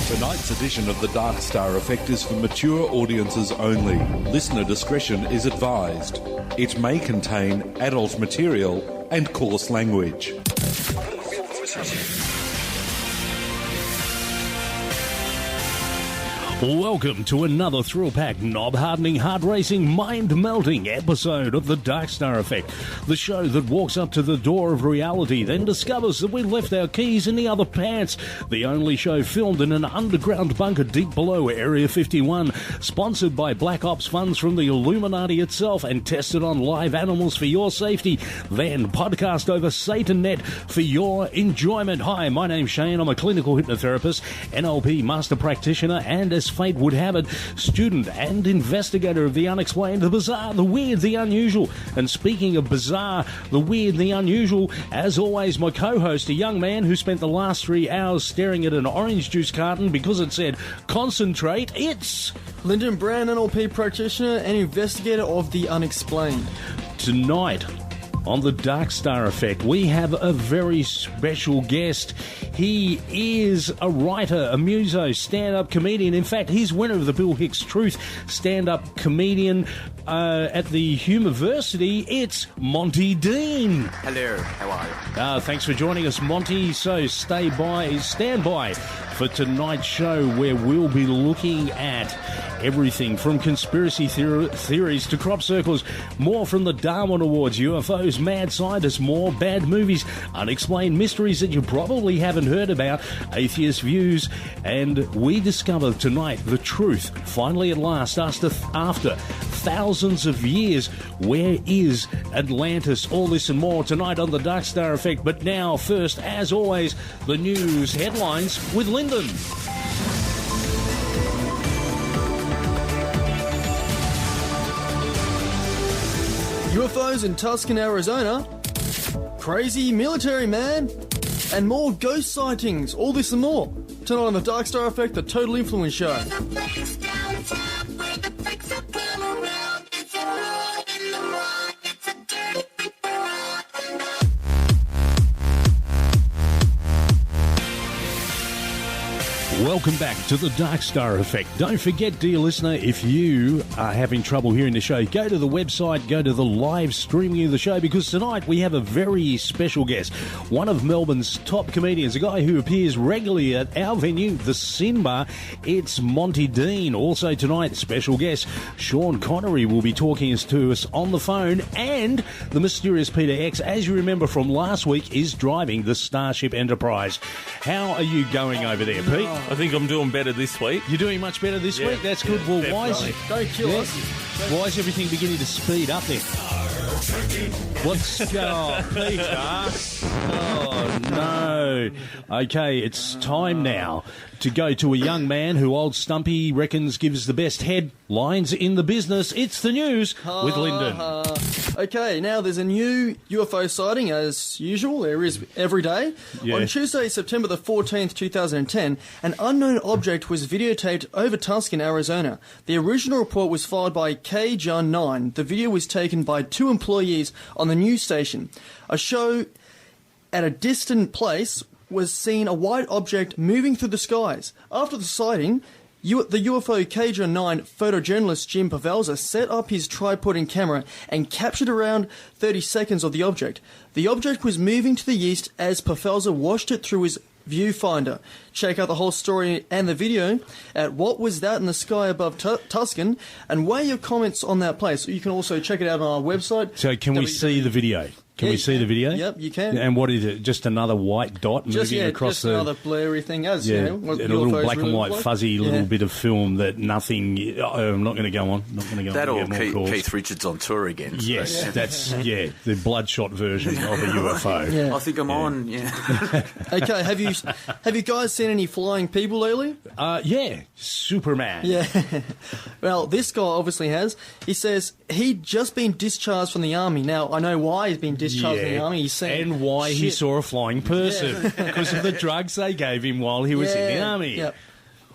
Tonight's edition of the Dark Star Effect is for mature audiences only. Listener discretion is advised. It may contain adult material and coarse language. Welcome to another thrill-packed, knob-hardening, heart-racing, mind-melting episode of the Dark Star Effect, the show that walks up to the door of reality, then discovers that we left our keys in the other pants. The only show filmed in an underground bunker deep below Area 51, sponsored by Black Ops funds from the Illuminati itself and tested on live animals for your safety, then podcast over SatanNet for your enjoyment. Hi, my name's Shane. I'm a clinical hypnotherapist, NLP master practitioner, and as fate would have it, student and investigator of the unexplained, the bizarre, the weird, the unusual. And speaking of bizarre, the weird, the unusual, as always, my co-host, a young man who spent the last 3 hours staring at an orange juice carton because it said, concentrate, it's... Lyndon Brown, NLP practitioner and investigator of the unexplained. Tonight, on the Dark Star Effect, we have a very special guest. He is a writer, a muso, stand-up comedian. In fact, he's winner of the Bill Hicks Truth stand-up comedian at the Humiversity. It's Monty Dean. Hello, how are you? Thanks for joining us, Monty. So stand by for tonight's show, where we'll be looking at everything from conspiracy theories to crop circles, more from the Darwin Awards, UFOs, mad scientists, more bad movies, unexplained mysteries that you probably haven't heard about, atheist views, and we discover tonight the truth, finally at last, after thousands of years. Where is Atlantis? All this and more tonight on the Dark Star Effect. But now, first, as always, the news headlines with Lyndon. UFOs in Tucson, Arizona, crazy military man, and more ghost sightings. All this and more tonight on the Dark Star Effect, the Total Influence Show. Welcome back to the Dark Star Effect. Don't forget, dear listener, if you are having trouble hearing the show, go to the website, go to the live streaming of the show, because tonight we have a very special guest, one of Melbourne's top comedians, a guy who appears regularly at our venue, the Sin Bar. It's Monty Dean. Also tonight, special guest Sean Connery will be talking to us on the phone, and the mysterious Peter X, as you remember from last week, is driving the Starship Enterprise. How are you going over there, Pete? I think I'm doing better this week. You're doing much better this week? That's good. Well, why is everything beginning to speed up then? What's going on, Peter? Oh, no. Okay, it's time now to go to a young man who old Stumpy reckons gives the best headlines in the business. It's the news with Lyndon. Okay, now there's a new UFO sighting, as usual. There is every day. Yeah. On Tuesday, September the 14th, 2010, an unknown object was videotaped over Tucson, Arizona. The original report was filed by KJON 9. The video was taken by 2 employees on the news station. A show at a distant place was seen a white object moving through the skies. After the sighting, the UFO KJON 9 photojournalist Jim Pavelza set up his tripod and camera and captured around 30 seconds of the object. The object was moving to the east as Pavelza watched it through his viewfinder. Check out the whole story and the video at What Was That in the Sky Above Tucson, and weigh your comments on that place. You can also check it out on our website. So can we see the video? Can we see the video? Yep, you can. And what is it? Just another white dot moving across just another blurry thing, as you know. A little black and white fuzzy little bit of film that nothing... I'm not going to go on. Not going to go that on. Or Keith Richards on tour again. So. Yes, that's, the bloodshot version of a UFO. Yeah. I think I'm on, Okay, have you guys seen any flying people lately? Superman. Yeah. Well, this guy obviously has. He says he'd just been discharged from the army. Now, I know why he's been discharged from the army. He's saying, and why he saw a flying person. Because of the drugs they gave him while he was in the army. Yep.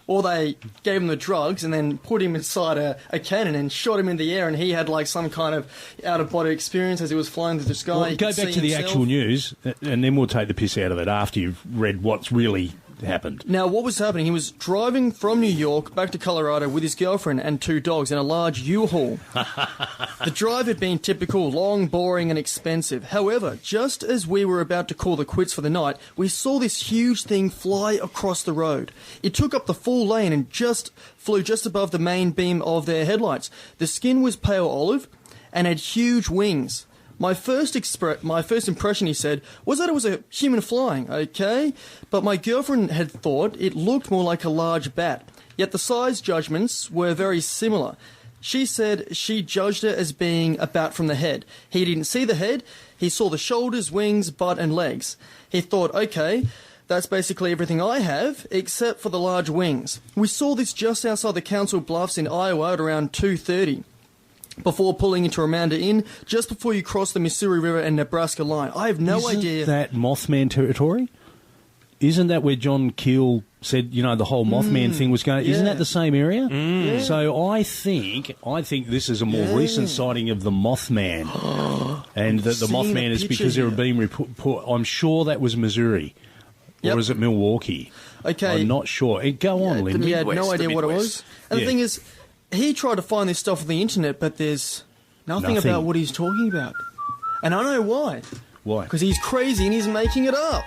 Or they gave him the drugs and then put him inside a cannon and shot him in the air, and he had like some kind of out-of-body experience as he was flying through the sky. Well, go back to the actual news, and then we'll take the piss out of it after you've read what's really happened. Now, what was happening? He was driving from New York back to Colorado with his girlfriend and 2 dogs in a large U-Haul. The drive had been typical, long, boring and expensive. However, just as we were about to call the quits for the night, we saw this huge thing fly across the road. It took up the full lane and flew just above the main beam of their headlights. The skin was pale olive and had huge wings. My first impression, he said, was that it was a human flying, okay? But my girlfriend had thought it looked more like a large bat. Yet the size judgments were very similar. She said she judged it as being a bat from the head. He didn't see the head. He saw the shoulders, wings, butt and legs. He thought, okay, that's basically everything I have, except for the large wings. We saw this just outside the Council Bluffs in Iowa at around 2:30. Before pulling into Amanda Inn, just before you cross the Missouri River and Nebraska line. I have no idea. Isn't that Mothman territory? Isn't that where John Keel said, the whole Mothman thing was going? Isn't that the same area? Yeah. So I think this is a more recent sighting of the Mothman, and that the Mothman is because there have been report. I'm sure that was Missouri, or was it Milwaukee? Okay, I'm not sure. Go on, Lyndon. He had no idea what it was. And the thing is, he tried to find this stuff on the internet, but there's nothing about what he's talking about. And I know why. Why? Because he's crazy and he's making it up.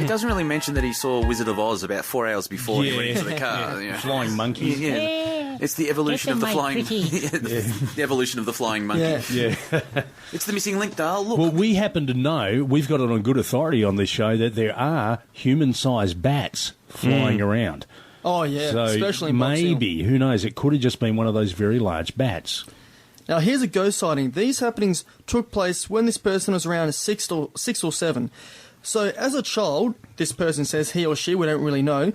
It doesn't really mention that he saw Wizard of Oz about 4 hours before he went into the car. Yeah. Flying monkeys. Yeah. It's the evolution of the flying... the evolution of the flying monkey. Yeah. It's the missing link, Dale. Look. Well, we happen to know, we've got it on good authority on this show, that there are human-sized bats flying around. Oh, yeah, so especially in maybe, who knows, it could have just been one of those very large bats. Now, here's a ghost sighting. These happenings took place when this person was around 6 or 7. So, as a child, this person says he or she, we don't really know,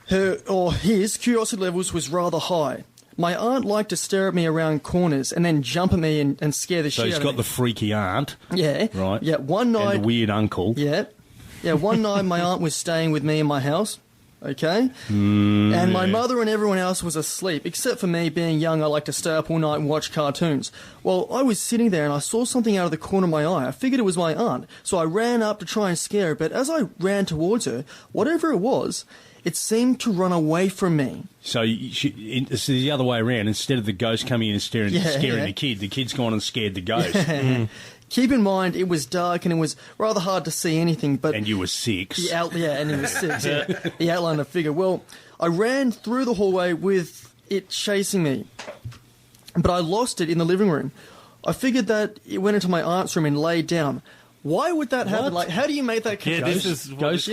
her or his curiosity levels was rather high. My aunt liked to stare at me around corners and then jump at me and scare the shit out of me. So he's got the freaky aunt. Yeah. Right. Yeah, one night... And the weird uncle. Yeah. Yeah, one night my aunt was staying with me in my house. Okay? And my mother and everyone else was asleep, except for me. Being young, I like to stay up all night and watch cartoons. Well, I was sitting there and I saw something out of the corner of my eye. I figured it was my aunt, so I ran up to try and scare her, but as I ran towards her, whatever it was, it seemed to run away from me. So it's the other way around. Instead of the ghost coming in and scaring the kid's gone and scared the ghost. Keep in mind, it was dark and it was rather hard to see anything. But and you were 6. And he was 6, yeah. The outline of figure. Well, I ran through the hallway with it chasing me, but I lost it in the living room. I figured that it went into my aunt's room and laid down. Why would that happen? Like, how do you make that connection? Yeah, this is ghost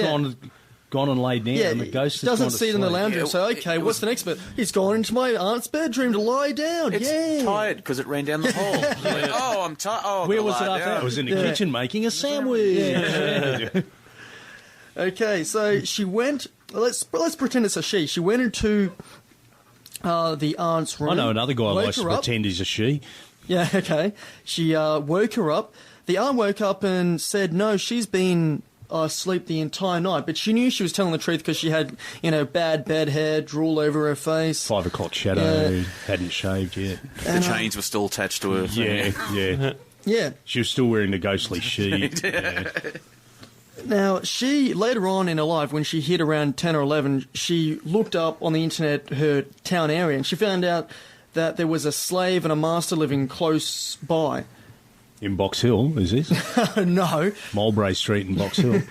gone and laid down. Yeah, and the ghost doesn't see it in the lounge room. So, okay, what's the next bit? He's gone into my aunt's bedroom to lie down. It's tired because it ran down the hole. Like, I'm tired. Oh, where was it after? It was in the kitchen making a sandwich. Yeah. Okay, so she went. Let's pretend it's a she. She went into the aunt's room. I know another guy likes to pretend he's a she. Yeah. Okay. She woke her up. The aunt woke up and said, "No, she's been." Sleep the entire night, but she knew she was telling the truth because she had, bad bed hair, drool over her face. 5 o'clock shadow, hadn't shaved yet. The chains were still attached to her. Yeah. She was still wearing the ghostly sheet. Now, she, later on in her life, when she hit around 10 or 11, she looked up on the internet her town area, and she found out that there was a slave and a master living close by. In Box Hill, is this? No. Mulberry Street in Box Hill.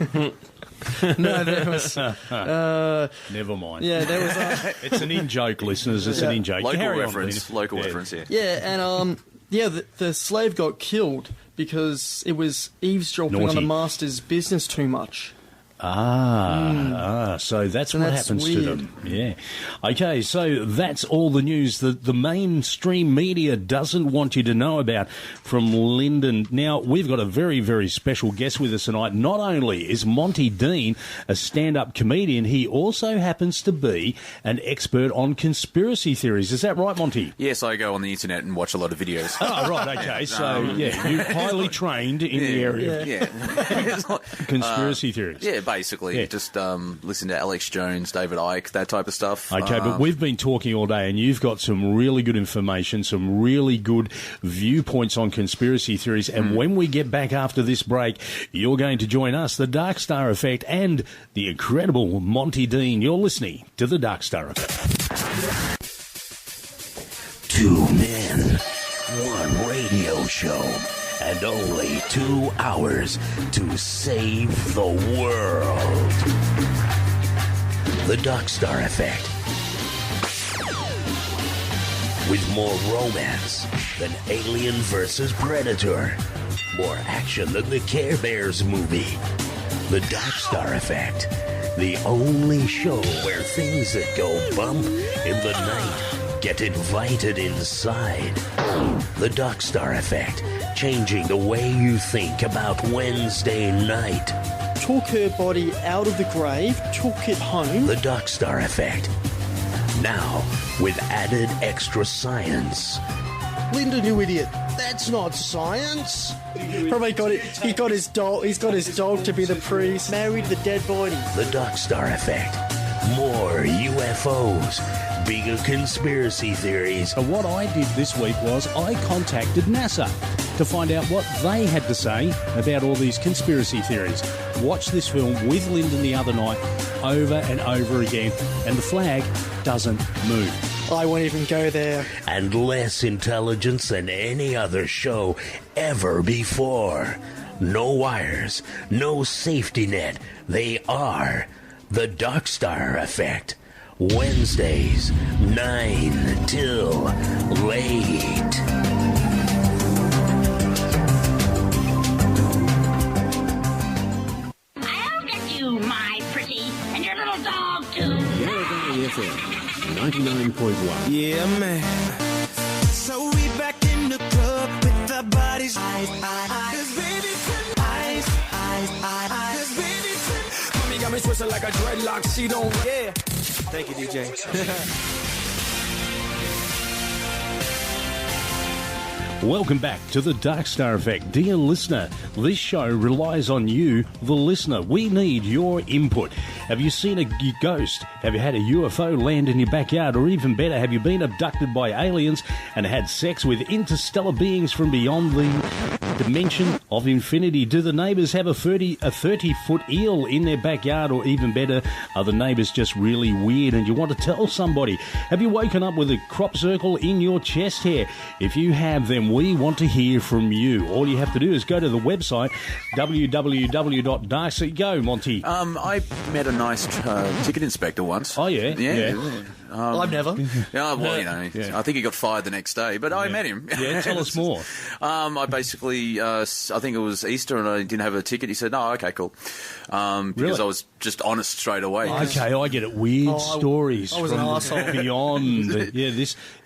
No, there was... Never mind. Yeah, there was... It's an in-joke, listeners. It's an in-joke. Local reference, yeah. Yeah, and the slave got killed because it was eavesdropping on the master's business too much. So that's what happens to them. Yeah. Okay, so that's all the news that the mainstream media doesn't want you to know about from Lyndon. Now, we've got a very, very special guest with us tonight. Not only is Monty Dean a stand-up comedian, he also happens to be an expert on conspiracy theories. Is that right, Monty? Yes, I go on the internet and watch a lot of videos. Oh, right, okay. So, you're highly trained in the area of conspiracy theories. Yeah, basically. Just listen to Alex Jones, David Icke, that type of stuff. Okay, but we've been talking all day, and you've got some really good information, some really good viewpoints on conspiracy theories, and when we get back after this break, you're going to join us, the Dark Star Effect, and the incredible Monty Dean. You're listening to the Dark Star Effect. 2 men, 1 radio show, and only 2 hours to save the world. The Dark Star Effect. With more romance than Alien vs. Predator. More action than the Care Bears movie. The Dark Star Effect. The only show where things that go bump in the night get invited inside. The Dark Star Effect. Changing the way you think about Wednesday night. Took her body out of the grave, took it home. The Dark Star Effect. Now, with added extra science. Lyndon, you idiot. That's not science. Probably got it. He got his dog. He's got his dog to be the priest. Married the dead body. The Dark Star Effect. More UFOs. Bigger conspiracy theories. So what I did this week was I contacted NASA to find out what they had to say about all these conspiracy theories. Watched this film with Lyndon the other night over and over again, and the flag doesn't move. I won't even go there. And less intelligence than any other show ever before. No wires, no safety net. They are the Dark Star Effect. Wednesdays, 9 till late. I'll get you, my pretty, and your little dog, too. Gagliardi FM 99.1. Yeah, man. So we back in the club with our bodies. Cause baby, eyes. Cause baby, mommy got me twisted like a dreadlock. She don't, yeah. Thank you, DJ. Welcome back to the Dark Star Effect. Dear listener, this show relies on you, the listener. We need your input. Have you seen a ghost? Have you had a UFO land in your backyard? Or even better, have you been abducted by aliens and had sex with interstellar beings from beyond the dimension of infinity? Do the neighbours have a 30-foot eel in their backyard? Or even better, are the neighbours just really weird and you want to tell somebody? Have you woken up with a crop circle in your chest hair? If you have, then we want to hear from you. All you have to do is go to the website www.dark. Go, Monty. I met a nice ticket inspector once. Oh, yeah? Yeah. I've never. Yeah, well, you know, I think he got fired the next day, but I met him. Yeah, tell us more. I basically, I think it was Easter and I didn't have a ticket. He said, "No, okay, cool," because Really? I was just honest straight away. Okay, I get it. Weird stories I was an from arsehole. beyond.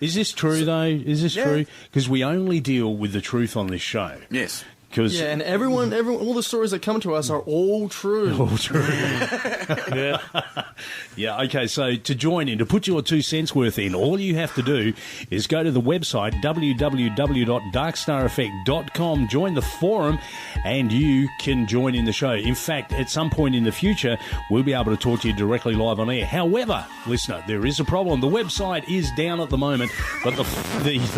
Is this true though? Is this true? Because we only deal with the truth on this show. Yes. Yeah, and everyone, all the stories that come to us are all true. All true. Yeah, okay, so to join in, to put your 2 cents worth in, all you have to do is go to the website, www.darkstareffect.com, join the forum, and you can join in the show. In fact, at some point in the future, we'll be able to talk to you directly live on air. However, listener, there is a problem. The website is down at the moment, but the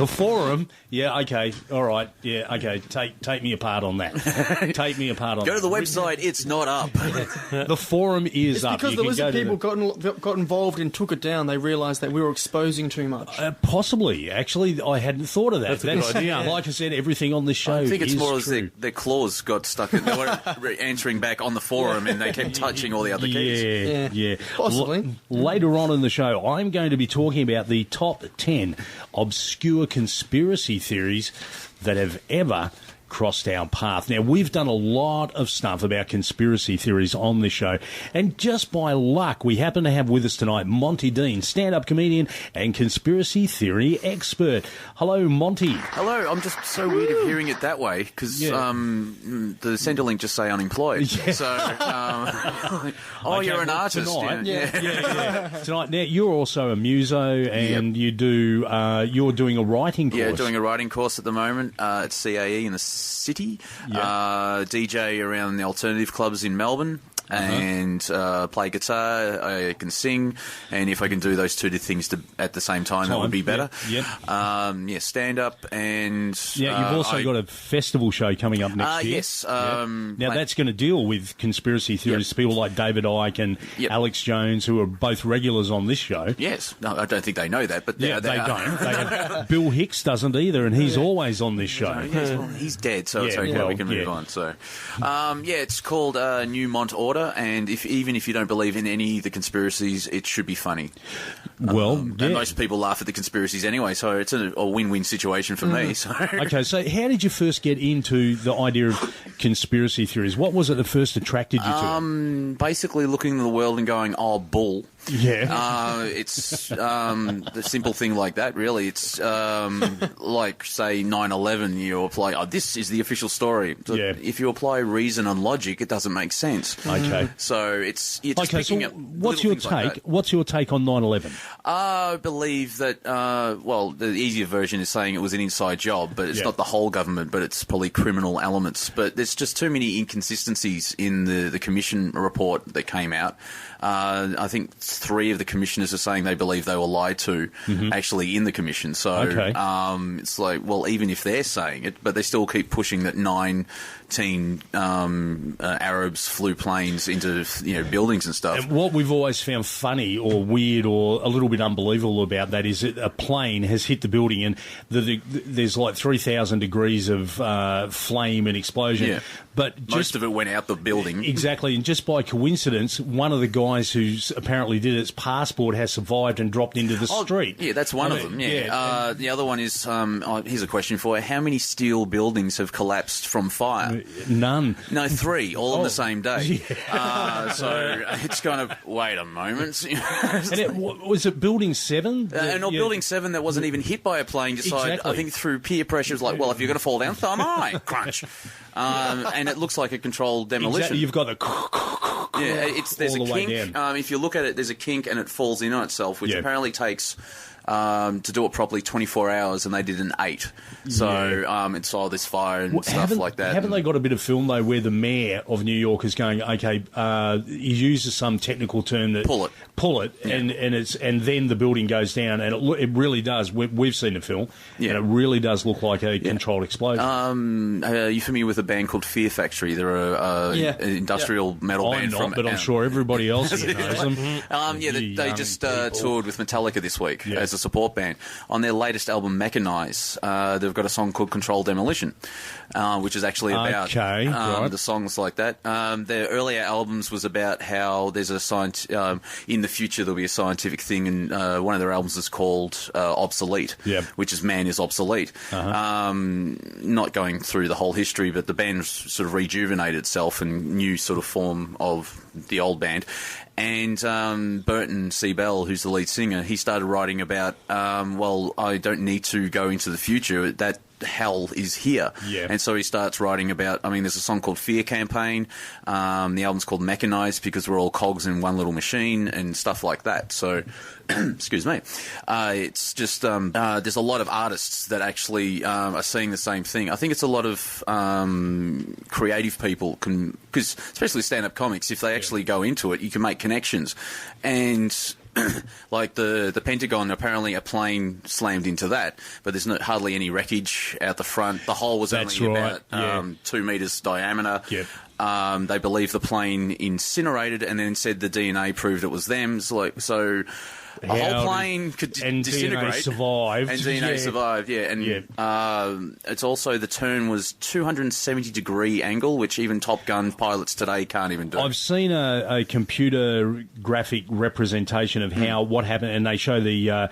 forum, yeah, okay, all right, yeah, okay, take me apart on that. Take me apart on that. Go to the website, it's not up. The forum is up. Because the lizard people got involved and took it down. They realised that we were exposing too much. Possibly. Actually, I hadn't thought of that. That's a good idea. Like I said, everything on this show I think it's is more true. as their claws got stuck. They weren't answering back on the forum and they kept touching all the other keys. Yeah. Possibly. Later on in the show, I'm going to be talking about the top 10 obscure conspiracy theories that have ever crossed our path. Now, we've done a lot of stuff about conspiracy theories on this show, and just by luck, we happen to have with us tonight Monty Dean, stand-up comedian and conspiracy theory expert. Hello, Monty. Hello, I'm just so weird of hearing it that way because the Centrelink just say unemployed. Yeah. So, you're an artist. Tonight, yeah. Tonight, now you're also a muso, and you do. You're doing a writing course. Yeah, doing a writing course at the moment at CAE in the city. DJ around the alternative clubs in Melbourne. and play guitar. I can sing, and if I can do those two things at the same time, that would be better. Yep. Stand up and you've also got a festival show coming up next year. Yes. Now that's going to deal with conspiracy theories. People like David Icke and Alex Jones, who are both regulars on this show. Yes. No, I don't think they know that, but they don't. Bill Hicks doesn't either, and he's always on this show. Well, he's dead, so it's okay. We can move on. So, it's called New Mont Order, and even if you don't believe in any of the conspiracies, it should be funny. And most people laugh at the conspiracies anyway, so it's a win-win situation for me. So. Okay, so how did you first get into the idea of conspiracy theories? What was it that first attracted you to it? Basically looking at the world and going, oh, bull. Yeah. It's the simple thing like that, really. It's like, say, 9/11, you apply, this is the official story. So if you apply reason and logic, it doesn't make sense. Okay. So you're just picking up what's your take? Like what's your take on 9/11? I believe that, the easier version is saying it was an inside job, but it's not the whole government, but it's probably criminal elements. But there's just too many inconsistencies in the commission report that came out. I think 3 of the commissioners are saying they believe they were lied to actually in the commission. So it's like, well, even if they're saying it, but they still keep pushing that 19 Arabs flew planes into buildings and stuff. And what we've always found funny or weird or a little bit unbelievable about that is that a plane has hit the building and there's like 3,000 degrees of flame and explosion. Yeah. But most of it went out the building. Exactly, and just by coincidence, one of the guys who's apparently did its passport has survived and dropped into the street. Yeah, that's one of them, the other one is, here's a question for you. How many steel buildings have collapsed from fire? None. No, 3, all on the same day. Yeah. So it's kind of, wait a moment. And was it Building 7? Building 7 that wasn't even hit by a plane decided, I think through peer pressure, was like, well, if you're going to fall down, so am I. Crunch. And it looks like a controlled demolition. Exactly. You've got the there's a kink. If you look at it, there's a kink and it falls in on itself, which apparently takes to do it properly 24 hours, and they did an 8. So it's all this fire and stuff like that. Haven't they got a bit of film though where the mayor of New York is going, okay, he uses some technical term that pull it, and then the building goes down, and it really does. We've seen the film, and it really does look like a controlled explosion. Are you familiar with a band called Fear Factory? They're an industrial metal band. I'm not, but I'm sure everybody else here knows them. They just toured with Metallica this week as a support band. On their latest album, Mechanize, they've got a song called Controlled Demolition, which is actually about the songs like that. Their earlier albums was about how there's a in the future there'll be a scientific thing, and one of their albums is called Obsolete, which is Man is Obsolete. Not going through the whole history, but the band sort of rejuvenated itself and new sort of form of the old band. And Burton C. Bell, who's the lead singer, he started writing about, I don't need to go into the future. That hell is here. And so he starts writing about, there's a song called Fear Campaign. The album's called Mechanized because we're all cogs in one little machine and stuff like that. So, excuse me. It's just, there's a lot of artists that actually are seeing the same thing. I think it's a lot of creative people because especially stand-up comics, if they actually go into it, you can make connections. And like the Pentagon, apparently a plane slammed into that, but there's hardly any wreckage out the front. The hole was about 2 meters diameter. They believe the plane incinerated and then said the DNA proved it was them. So a whole plane could disintegrate. DNA survived. And DNA survived, And it's also, the turn was 270-degree angle, which even Top Gun pilots today can't even do. I've seen a computer graphic representation of what happened, and they show the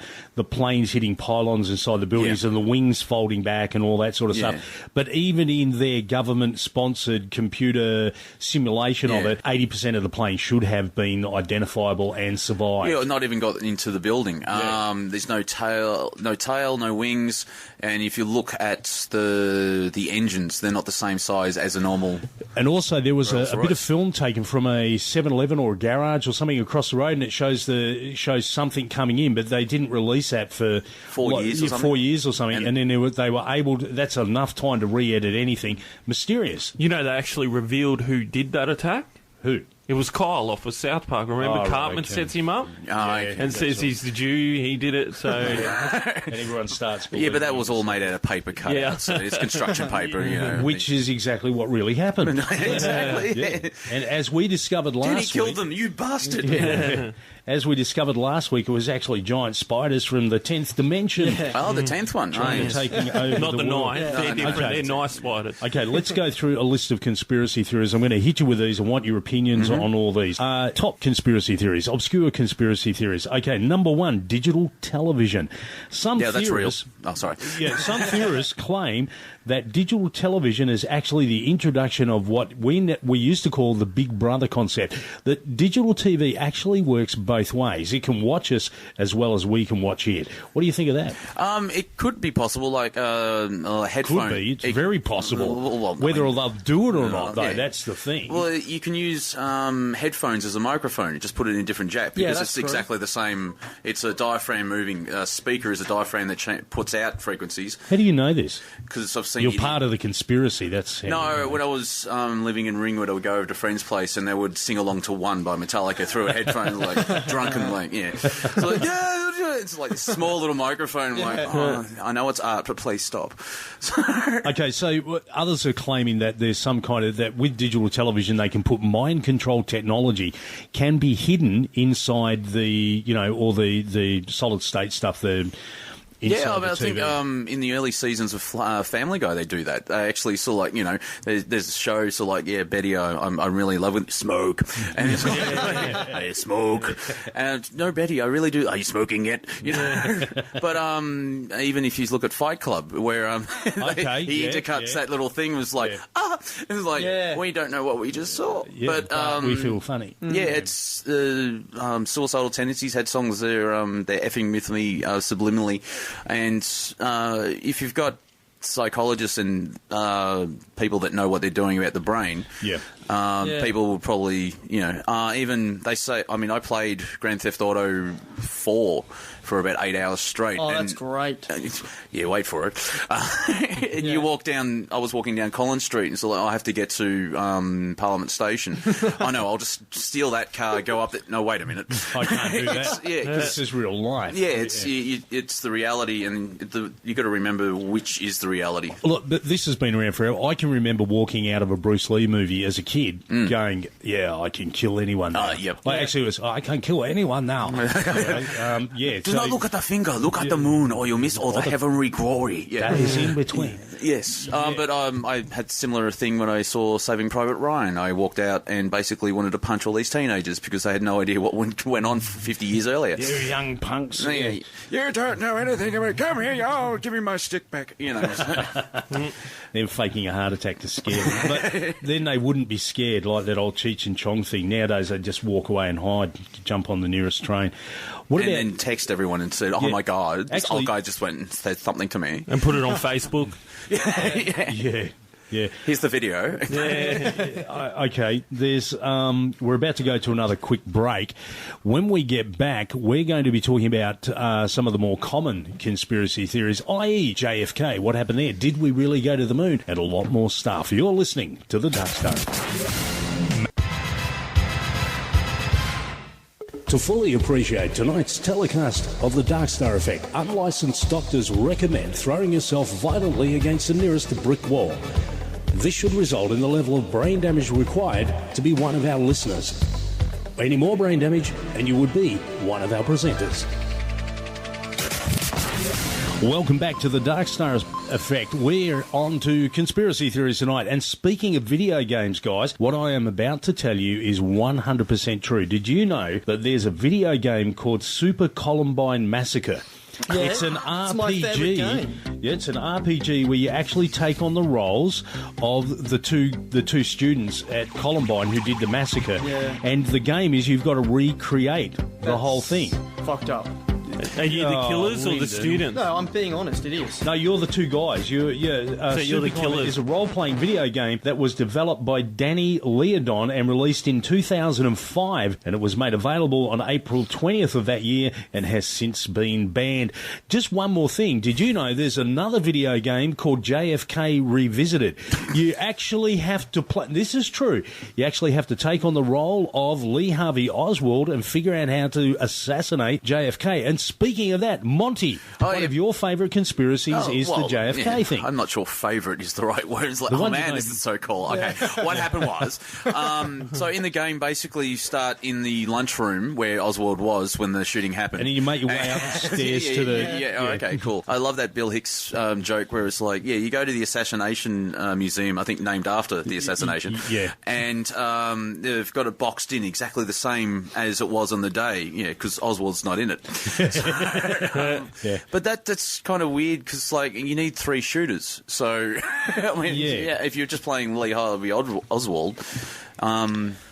planes hitting pylons inside the buildings and the wings folding back and all that sort of stuff. But even in their government-sponsored computer simulation of it, 80% of the plane should have been identifiable and survived. Yeah, not even got into the building. There's no tail, no wings, and if you look at the engines, they're not the same size as a normal. And also, there was a bit of film taken from a 7-Eleven or a garage or something across the road, and it shows something coming in, but they didn't release that for 4 years or something. 4 years or something, and then they were able to. That's enough time to re-edit anything mysterious. You know, they actually revealed who did that attack. Who? It was Kyle off of South Park. Remember, Cartman sets him up and says he's the Jew. He did it, so and everyone starts. Yeah, but that was all made out of paper cutouts. Yeah. So it's construction paper, which is exactly what really happened. Exactly. Yeah. And as we discovered last week, he killed them. You bastard. Yeah. As we discovered last week, it was actually giant spiders from the 10th dimension. Yeah. Oh, the 10th one. Taking over not the 9th. Yeah. They're different. They're nice spiders. Okay, let's go through a list of conspiracy theories. I'm going to hit you with these. I want your opinions on all these. Top conspiracy theories, obscure conspiracy theories. Okay, number 1, digital television. That's real. Oh, sorry. Yeah, some theorists claim that digital television is actually the introduction of what we used to call the Big Brother concept, that digital TV actually works both ways. It can watch us as well as we can watch it. What do you think of that? It could be possible, like headphones. Could be. It's very possible. Whether they'll do it or not, though, that's the thing. Well, you can use headphones as a microphone. You just put it in a different jack because it's exactly the same. It's a diaphragm moving. Speaker is a diaphragm that puts out frequencies. How do you know this? Because I've seen. You're part of the conspiracy. That's how when I was living in Ringwood, I would go over to a friend's place and they would sing along to One by Metallica through a headphone, like drunken, like So it's like this small little microphone. Like, I know it's art, but please stop. Okay, so others are claiming that there's some kind of that with digital television they can put mind control technology can be hidden inside the all the solid state stuff. I think in the early seasons of Family Guy, they do that. They actually sort of like, there's a show sort of like, Betty, I'm really in love with smoke. And it's like, hey, smoke. And no, Betty, I really do. Are you smoking yet? But even if you look at Fight Club, where he intercuts that little thing, was like, it was like, we don't know what we just saw. Yeah, but we feel funny. Yeah, it's Suicidal Tendencies had songs they're effing with me subliminally. And if you've got psychologists and people that know what they're doing about the brain, people will probably, even they say, I played Grand Theft Auto 4 for about 8 hours straight. Oh, that's great. Yeah, wait for it. And you walk down, I was walking down Collins Street and so I have to get to Parliament Station. I know, I'll just steal that car, go up no, wait a minute. I can't do that. This is real life. Yeah, it's the reality and you've got to remember which is the reality. Look, but this has been around forever. I can remember walking out of a Bruce Lee movie as a kid going, I can kill anyone now. I can kill anyone now. Do not look at the finger, look at the moon, or you'll miss all the heavenly glory. Yeah. That is in between. Yes, but I had a similar thing when I saw Saving Private Ryan. I walked out and basically wanted to punch all these teenagers because they had no idea what went on 50 years earlier. You young punks. You don't know anything about it. Come here, y'all, give me my stick back. They're faking a heart attack to scare them. But then they wouldn't be scared like that old Cheech and Chong thing. Nowadays they just walk away and hide, jump on the nearest train. Then text everyone and said, "Oh my God, this old guy just went and said something to me," and put it on Facebook. Yeah. Here's the video. Okay. There's. We're about to go to another quick break. When we get back, we're going to be talking about some of the more common conspiracy theories, i.e., JFK. What happened there? Did we really go to the moon? And a lot more stuff. You're listening to the Dark Star. To fully appreciate tonight's telecast of the Dark Star Effect, unlicensed doctors recommend throwing yourself violently against the nearest brick wall. This should result in the level of brain damage required to be one of our listeners. Any more brain damage, and you would be one of our presenters. Welcome back to the Dark Star Effect. We're on to conspiracy theories tonight. And speaking of video games, guys, what I am about to tell you is 100% true. Did you know that there's a video game called Super Columbine Massacre? Yeah, it's an RPG. It's my favourite game. Yeah, it's an RPG where you actually take on the roles of the two students at Columbine who did the massacre. Yeah. And the game is you've got to recreate the whole thing. Fucked up. Are you the killers or Lyndon. the students? No, I'm being honest, it is. No, you're the two guys. So you're the killers. Is a role-playing video game that was developed by Danny Lyndon and released in 2005, and it was made available on April 20th of that year and has since been banned. Just one more thing. Did you know there's another video game called JFK Revisited? You actually have to play... This is true. You actually have to take on the role of Lee Harvey Oswald and figure out how to assassinate JFK. And speaking of that, Monty, one of your favourite conspiracies is the JFK thing. I'm not sure favourite is the right word. It's like, oh man, this is so cool. Okay, what happened was, so in the game, basically you start in the lunchroom where Oswald was when the shooting happened. And then you make your way upstairs to the... Oh, okay, cool. I love that Bill Hicks joke where it's like, you go to the assassination museum, I think named after the assassination, and they've got it boxed in exactly the same as it was on the day, because Oswald's not in it. But that's kind of weird because, like, you need 3 shooters. So, I mean, if you're just playing Lee Harvey Oswald...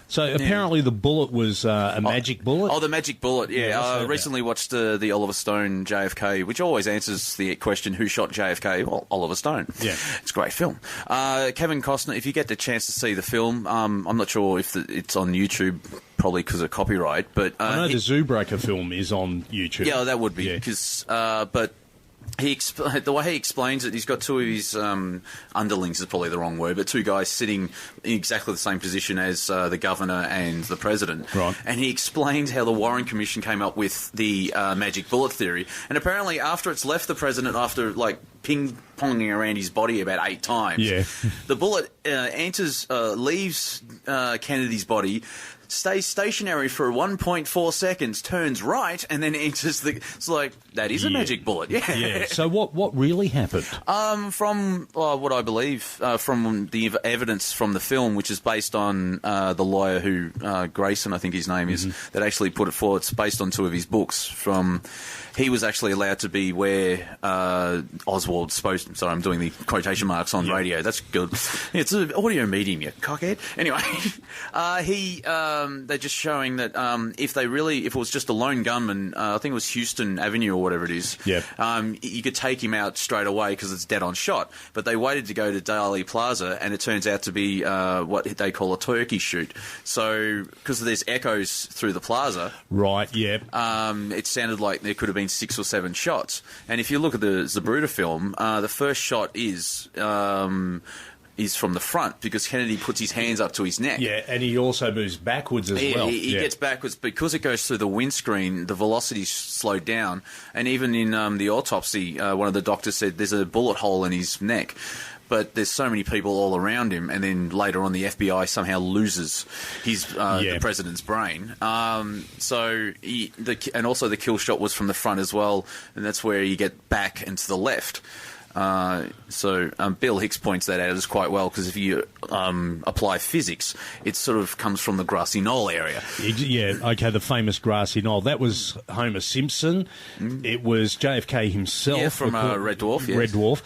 So apparently the bullet was a magic bullet? Oh, the magic bullet, I recently watched the Oliver Stone JFK, which always answers the question, who shot JFK? Well, Oliver Stone. Yeah. It's a great film. Kevin Costner, if you get the chance to see the film, I'm not sure if it's on YouTube, probably because of copyright, but... I know the Zoobreaker film is on YouTube. Yeah, that would be, because... but... the way he explains it, he's got 2 of his underlings is probably the wrong word, but 2 guys sitting in exactly the same position as the governor and the president. Right. And he explains how the Warren Commission came up with the magic bullet theory. And apparently after it's left the president, after like ping-ponging around his body about 8 times, the bullet leaves Kennedy's body, stays stationary for 1.4 seconds, turns right, and then enters the... It's like, that is a magic bullet, So what really happened? From what I believe, from the evidence from the film, which is based on the lawyer who, Grayson, I think his name is, that actually put it forward. It's based on 2 of his books. He was actually allowed to be where Oswald's supposed to... Sorry, I'm doing the quotation marks on radio. That's good. It's an audio medium, you cockhead. Anyway, they're just showing that if it was just a lone gunman, I think it was Houston Avenue or whatever it is, you could take him out straight away because it's dead on shot. But they waited to go to Daley Plaza, and it turns out to be what they call a turkey shoot. So, because there's echoes through the plaza... Right, it sounded like there could have been 6 or 7 shots. And if you look at the Zabruta film, the first shot is from the front because Kennedy puts his hands up to his neck. Yeah, and he also moves backwards as well. He gets backwards because it goes through the windscreen, the velocity's slowed down. And even in the autopsy, one of the doctors said there's a bullet hole in his neck. But there's so many people all around him, and then later on the FBI somehow loses his the president's brain. And also the kill shot was from the front as well, and that's where you get back and to the left. Bill Hicks points that out as quite well, because if you apply physics, it sort of comes from the grassy knoll area. The famous grassy knoll. That was Homer Simpson. It was JFK himself. From Red Dwarf, yes. Red Dwarf.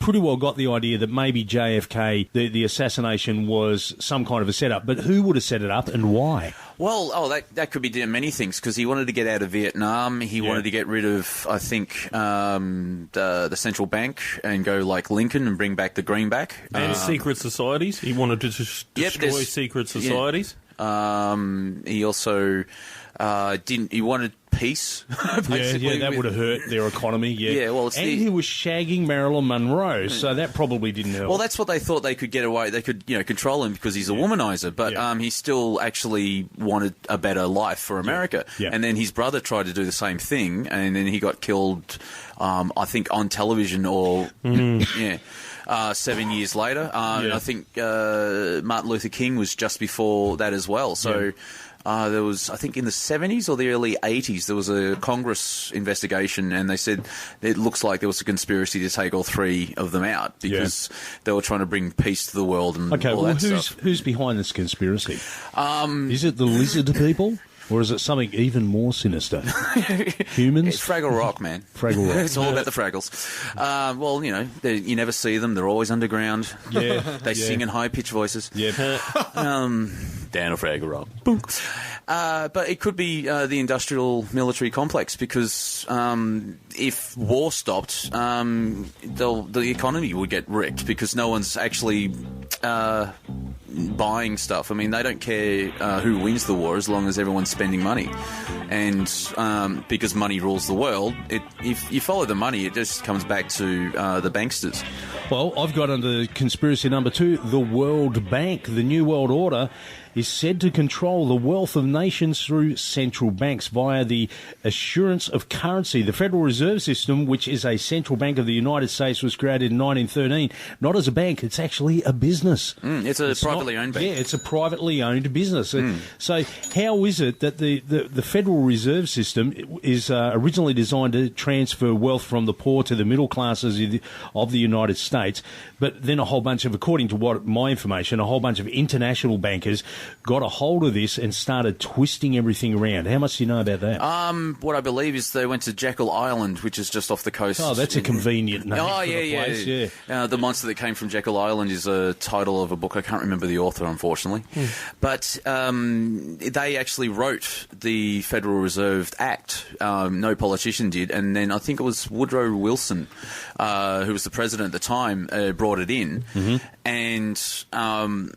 Pretty well got the idea that maybe JFK, the assassination was some kind of a setup. But who would have set it up and why? Well, that could be many things, because he wanted to get out of Vietnam. He wanted to get rid of, I think, the central bank and go like Lincoln and bring back the greenback. And secret societies. He wanted to destroy secret societies. He also he wanted peace. That would have hurt their economy. He was shagging Marilyn Monroe, so that probably didn't help. Well, that's what they thought they could get away. They could, control him because he's a womanizer. But he still actually wanted a better life for America. And then his brother tried to do the same thing, and then he got killed. I think on television or 7 years later. And I think Martin Luther King was just before that as well. So. There was, I think in the 70s or the early 80s, there was a Congress investigation, and they said it looks like there was a conspiracy to take all 3 of them out because they were trying to bring peace to the world and all that stuff. Who's behind this conspiracy? Is it the lizard people? Or is it something even more sinister? Humans? It's Fraggle Rock, man. Fraggle Rock. It's all about the Fraggles. You never see them. They're always underground. They sing in high-pitched voices. Yeah. Down a Fraggle Rock. But it could be the industrial military complex, because if war stopped, the economy would get wrecked, because no one's actually buying stuff. I mean, they don't care who wins the war as long as everyone's spending money. And because money rules the world, if you follow the money, it just comes back to the banksters. Well, I've got under conspiracy number 2, the World Bank. The New World Order is said to control the wealth of nations through central banks via the assurance of currency. The Federal Reserve System, which is a central bank of the United States, was created in 1913, not as a bank, it's actually a business. It's privately owned bank. Yeah, it's a privately owned business. So how is it that the Federal Reserve System is originally designed to transfer wealth from the poor to the middle classes of the United States, but then a whole bunch of, according to my information, a whole bunch of international bankers got a hold of this and started twisting everything around? How much do you know about that? What I believe is they went to Jekyll Island, which is just off the coast. Oh, that's a convenient name for the place. Yeah. The monster that came from Jekyll Island is a title of a book. I can't remember the author, unfortunately. But they actually wrote the Federal Reserve Act. No politician did. And then I think it was Woodrow Wilson, who was the president at the time, brought it in. And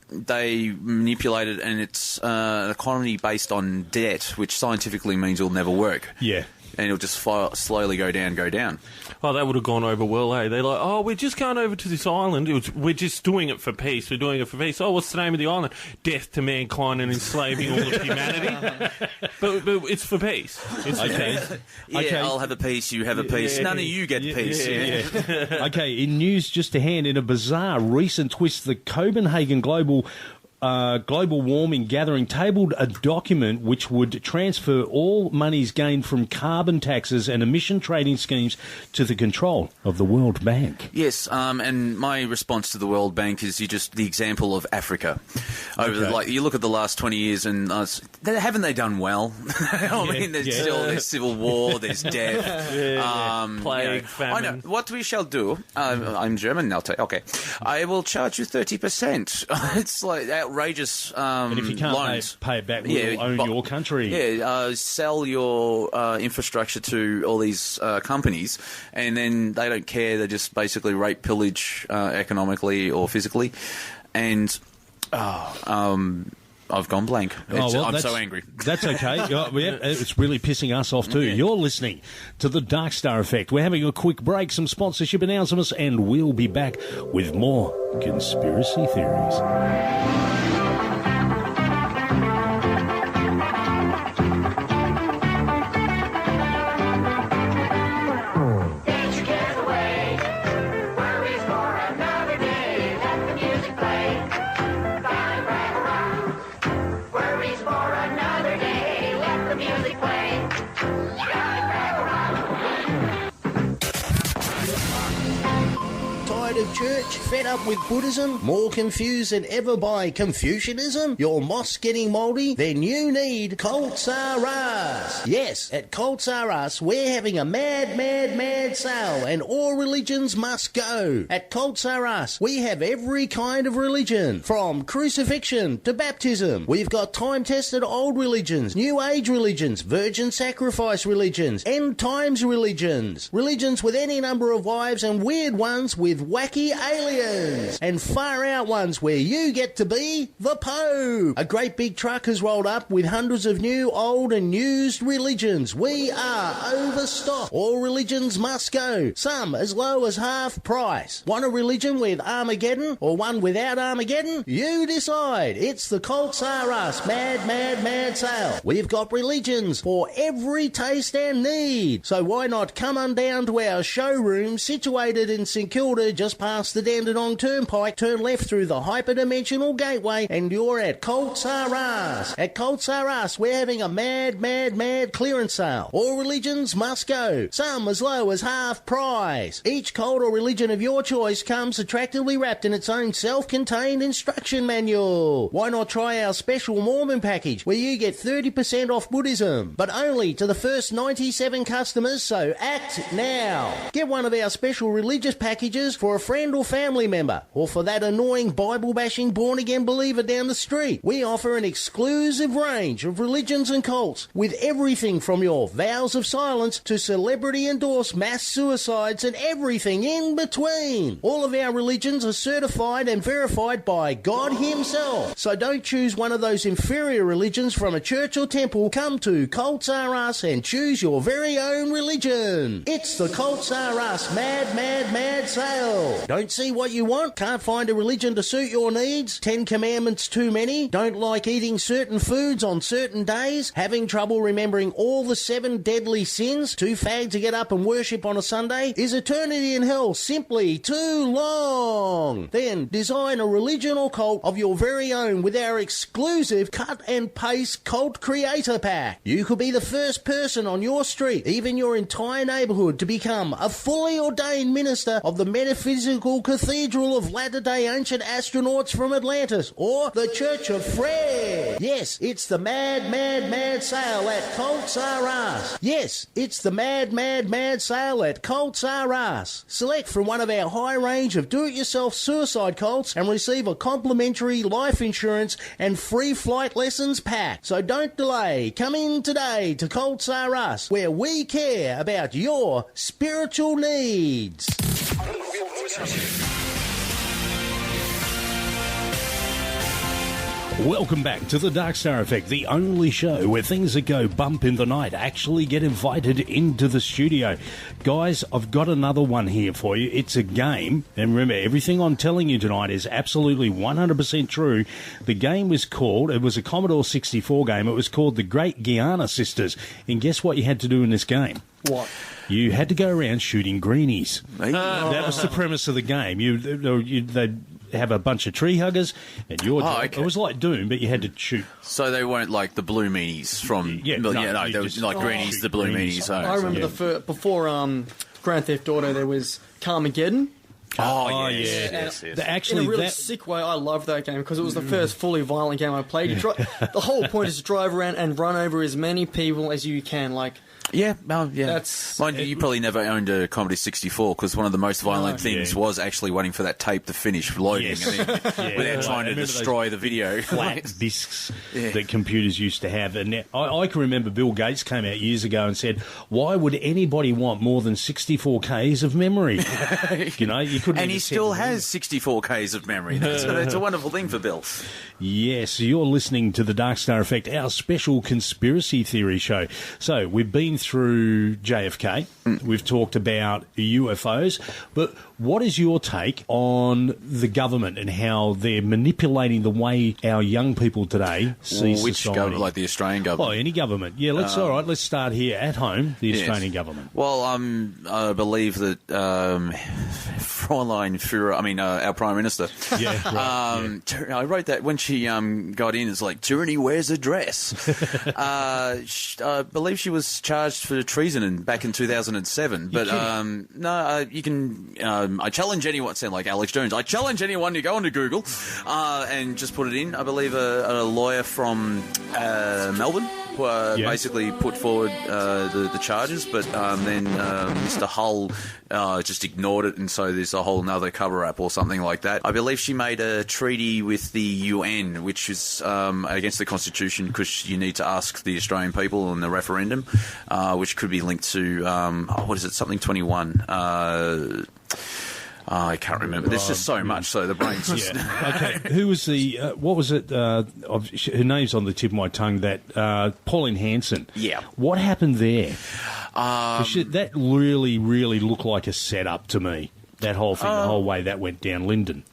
they manipulated, and it's an economy based on debt, which scientifically means it'll never work. Yeah. And it'll just slowly go down. Oh, that would have gone over well, eh? They're like, oh, we're just going over to this island. We're just doing it for peace. We're doing it for peace. Oh, what's the name of the island? Death to mankind and enslaving all of humanity. but it's for peace. It's for peace. Okay. I'll have a peace, you have a peace. None of you get peace. Okay, in news just to hand, in a bizarre recent twist, the Copenhagen Global Warming Gathering tabled a document which would transfer all monies gained from carbon taxes and emission trading schemes to the control of the World Bank. Yes, and my response to the World Bank is just the example of Africa. You look at the last 20 years, and haven't they done well? I mean, there's civil war, there's death, plague, famine. I know what we shall do. I'm German now. Okay, I will charge you 30%. It's like outrageous and if you can't pay it back, we'll own your country. Sell your infrastructure to all these companies, and then they don't care. They just basically rape, pillage economically or physically. And I've gone blank. I'm so angry. That's okay. It's really pissing us off too. You're listening to the Dark Star Effect. We're having a quick break, some sponsorship announcements, and we'll be back with more conspiracy theories. Church, fed up with Buddhism, more confused than ever by Confucianism, your mosque getting mouldy? Then you need Cult Saras. Yes, at Cult Saras, we're having a mad sale, and all religions must go. At Cult Saras, we have every kind of religion, from crucifixion to baptism. We've got time-tested old religions, new age religions, virgin sacrifice religions, end times religions, religions with any number of wives, and weird ones with wacky aliens, and far out ones where you get to be the Pope. A great big truck has rolled up with hundreds of new, old and used religions. We are overstocked. All religions must go, some as low as half price. Want a religion with Armageddon or one without Armageddon? You decide. It's the Cult Saras mad sale. We've got religions for every taste and need, so why not come on down to our showroom situated in St Kilda, just past the Dandenong Turnpike, turn left through the hyperdimensional gateway, and you're at Cult Saras. At Cult Saras, we're having a mad clearance sale. All religions must go, some as low as half price. Each cult or religion of your choice comes attractively wrapped in its own self-contained instruction manual. Why not try our special Mormon package, where you get 30% off Buddhism, but only to the first 97 customers, so act now. Get one of our special religious packages for a friend friend or family member, or for that annoying Bible-bashing born-again believer down the street. We offer an exclusive range of religions and cults, with everything from your vows of silence to celebrity-endorsed mass suicides and everything in between. All of our religions are certified and verified by God Himself. So don't choose one of those inferior religions from a church or temple. Come to Cults R Us and choose your very own religion. It's the Cults R Us mad sale. Don't see what you want? Can't find a religion to suit your needs? 10 commandments too many? Don't like eating certain foods on certain days? Having trouble remembering all the 7 deadly sins? Too fag to get up and worship on a Sunday? Is eternity in hell simply too long? Then design a religion or cult of your very own with our exclusive cut and paste cult creator pack. You could be the first person on your street, even your entire neighbourhood, to become a fully ordained minister of the metaphysical cathedral of latter-day ancient astronauts from Atlantis, or the Church of Fred. Yes, it's the mad sale at Cults R Us. Yes, it's the mad sale at Cults R Us. Select from one of our high range of do-it-yourself suicide cults and receive a complimentary life insurance and free flight lessons pack. So don't delay. Come in today to Cults R Us, where we care about your spiritual needs. Welcome back to the Dark Star Effect, the only show where things that go bump in the night actually get invited into the studio. Guys, I've got another one here for you. It's a game, and remember, everything I'm telling you tonight is absolutely 100% true. The game was called, it was a Commodore 64 game, it was called The Great Guiana Sisters. And guess what you had to do in this game? What? You had to go around shooting greenies. That was the premise of the game. They'd have a bunch of tree huggers, and it was like Doom, but you had to shoot. So they weren't like the blue meanies from... they were like greenies, the blue meanies. I remember before Grand Theft Auto, there was Carmageddon. Yes. Actually, in a really sick way, I loved that game because it was the first fully violent game I played. The whole point is to drive around and run over as many people as you can, Mind you, you probably never owned a Commodore 64 because one of the most violent things was actually waiting for that tape to finish loading without trying to destroy the video. Flat discs that computers used to have. And I can remember Bill Gates came out years ago and said, why would anybody want more than 64 Ks of memory? You couldn't. And he still has 64 Ks of memory. That's a wonderful thing for Bill. Yes, you're listening to the Dark Star Effect, our special conspiracy theory show. So we've been through JFK, we've talked about UFOs, but what is your take on the government and how they're manipulating the way our young people today see society? Which government, like the Australian government? Oh, any government. Yeah, let's start here at home, the Australian government. Well, I believe that Fräulein Führer, our Prime Minister, I wrote that when she got in, it's like, tyranny wears a dress. I believe she was charged for treason back in 2007, but you can. I challenge anyone. Sound like Alex Jones. I challenge anyone to go onto Google and just put it in. I believe a lawyer from Melbourne basically put forward the charges, but then Mr. Hull just ignored it, and so there's a whole nother cover-up or something like that. I believe she made a treaty with the UN, which is against the Constitution because you need to ask the Australian people in the referendum, which could be linked to, something 21. I can't remember. There's just so much, so the brain's just... Okay, who was the... what was it? Her name's on the tip of my tongue, that Pauline Hanson. Yeah. What happened there? That really, really looked like a setup to me. That whole thing, the whole way that went down Lyndon.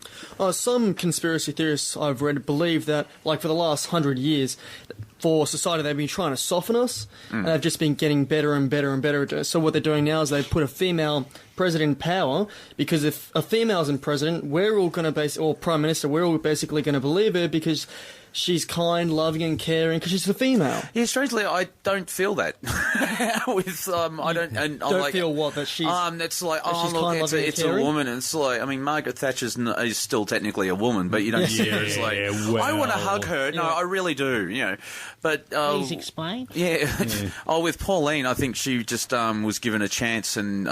Some conspiracy theorists I've read believe that, for the last 100 years, for society, they've been trying to soften us, and they've just been getting better and better and better. So what they're doing now is they've put a female president in power, because if a female's in president, we're all going to or prime minister, we're all basically going to believe her because she's kind, loving, and caring because she's a female. Yeah, strangely, I don't feel that. I don't feel what, that she's. It's like, it's a woman. And it's like, Margaret Thatcher is still technically a woman, but you don't see her as like, I want to hug her. No, I really do. But please explain. Yeah. With Pauline, I think she just was given a chance, and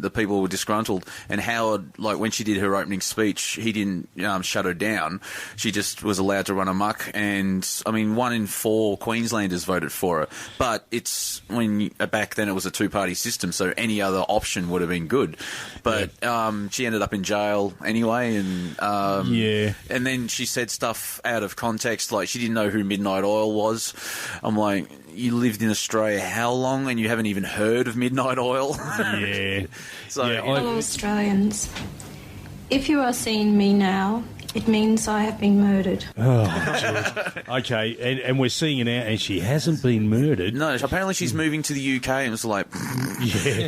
the people people were disgruntled. And Howard, like when she did her opening speech, he didn't shut her down. She just was allowed to run amok. And I mean, 1 in 4 Queenslanders voted for her. But it's back then it was a 2-party system, so any other option would have been good. But she ended up in jail anyway, and and then she said stuff out of context, like she didn't know who Midnight Oil was. I'm like, you lived in Australia how long and you haven't even heard of Midnight Oil? Yeah. Hello, Australians. If you are seeing me now, it means I have been murdered. Oh, okay, and we're seeing it now, and she hasn't been murdered. No, apparently she's moving to the UK, and it's like,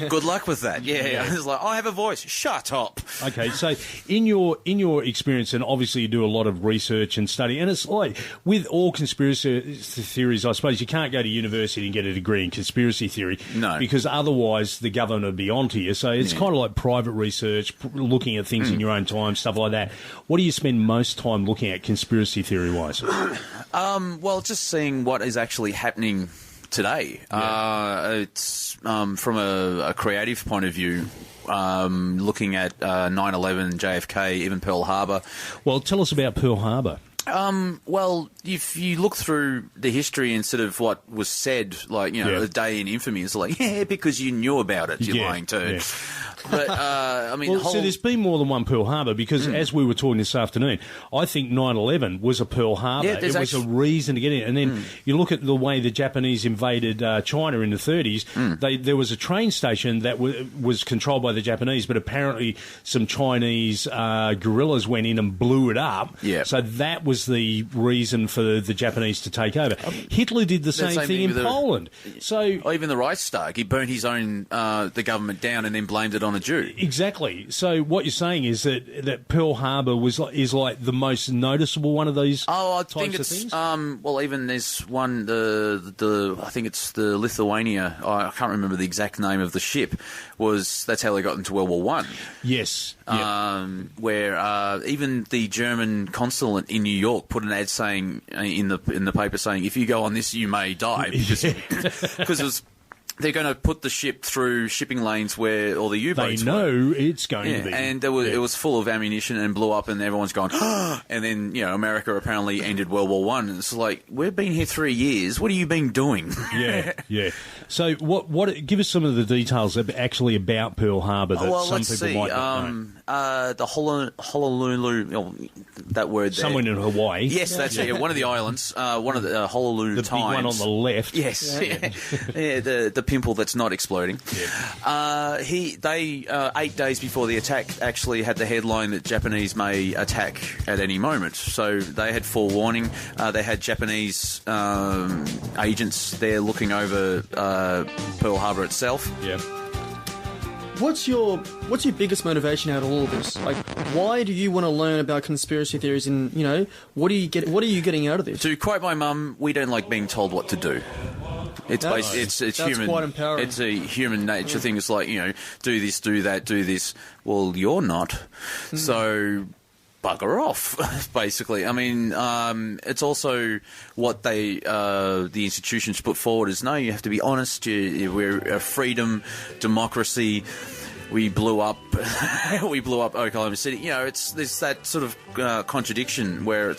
good luck with that. Yeah. It's like, I have a voice. Shut up. Okay, so in your experience, and obviously you do a lot of research and study, and it's like with all conspiracy theories, I suppose you can't go to university and get a degree in conspiracy theory, no, because otherwise the government would be onto you. So it's kind of like private research, looking at things in your own time, stuff like that. What do you spend most time looking at conspiracy theory wise? Well, just seeing what is actually happening today. It's from a creative point of view, looking at 9/11, JFK, even Pearl Harbor. Well, tell us about Pearl Harbor. Well, if you look through the history instead of what was said, like, the day in infamy, it's like, because you knew about it, you lying turd. But, I mean... so there's been more than one Pearl Harbor, because as we were talking this afternoon, I think 9/11 was a Pearl Harbor. Yeah, it was a reason to get in. And then you look at the way the Japanese invaded China in the 30s, there was a train station that was controlled by the Japanese, but apparently some Chinese guerrillas went in and blew it up. Yeah. So that was the reason for the Japanese to take over. Hitler did the same thing in Poland. Or even the Reichstag, he burnt his own the government down and then blamed it on a Jew. Exactly. So what you're saying is that Pearl Harbor is like the most noticeable one of these. I think it's well, even there's one, I think it's the Lithuania. I can't remember the exact name of the ship. That's how they got into World War One. Yes. Where even the German consulate in New York put an ad saying in the paper saying, if you go on this, you may die, because they're going to put the ship through shipping lanes where all the U-boats know it's going to be. And it was full of ammunition and blew up, and everyone's gone, and then, America apparently ended World War One. And it's like, we've been here 3 years. What have you been doing? Yeah. So what? Give us some of the details actually about Pearl Harbor that some people might not know. The Honolulu, that word there. Someone in Hawaii. Yes, that's it. One of the islands. One of the Honolulu the Times. The big one on the left. Yes. The pimple that's not exploding. Yeah. They 8 days before the attack actually had the headline that Japanese may attack at any moment. So they had forewarning. They had Japanese agents there looking over Pearl Harbor itself. Yeah. What's your biggest motivation out of all of this? Like, why do you want to learn about conspiracy theories, and what are you getting out of this? To quote my mum, we don't like being told what to do. It's human. Quite empowering. It's a human nature thing. It's like, do this, do that, do this. Well, you're not. So bugger off, basically. I mean, it's also what the institutions put forward is, no, you have to be honest. We're a freedom, democracy. We blew up Oklahoma City. There's that sort of contradiction where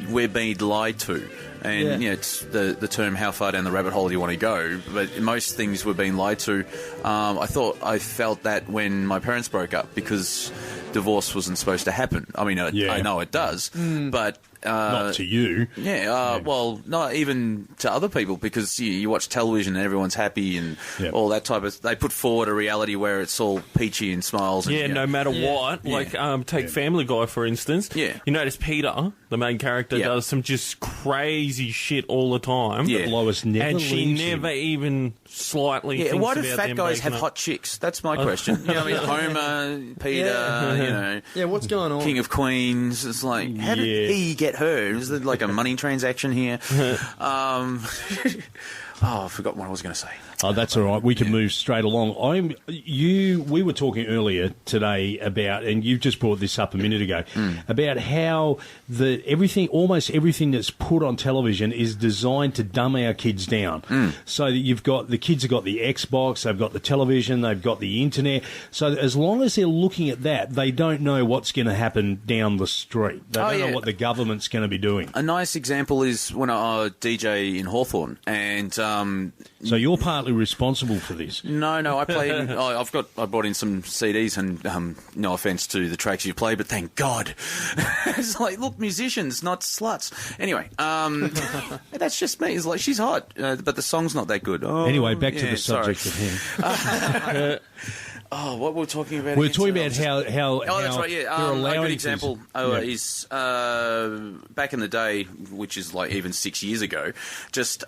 we're being lied to. And it's the term, how far down the rabbit hole do you want to go? But most things were being lied to. I felt that when my parents broke up, because divorce wasn't supposed to happen. I mean, I know it does, but not to you. Well, not even to other people, because you watch television and everyone's happy and all that type of... They put forward a reality where it's all peachy and smiles. And, no matter what. Like, take Family Guy, for instance. Yeah. You notice Peter, the main character, does some just crazy shit all the time. Yeah. Lois never and she leaves never him. even slightly thinks why do about fat them guys have breaking hot chicks? That's my question. Homer, Peter, what's going on? King of Queens. It's like, how did he get her? Is there like a money transaction here? I forgot what I was going to say. Oh, that's all right. We can move straight along. We were talking earlier today about, and you just brought this up a minute ago, about how almost everything that's put on television is designed to dumb our kids down. So that the kids have got the Xbox, they've got the television, they've got the internet. So as long as they're looking at that, they don't know what's going to happen down the street. They don't know what the government's going to be doing. A nice example is when I DJ in Hawthorne, and so you're partly responsible for this. No, I played. I brought in some CDs, and no offense to the tracks you play, but thank God. It's like, look, musicians, not sluts. Anyway, that's just me. It's like, she's hot, but the song's not that good. Anyway, back to the subject at hand. What were we talking about? We're talking about how that's right, yeah. A good example is back in the day, which is like even 6 years ago, just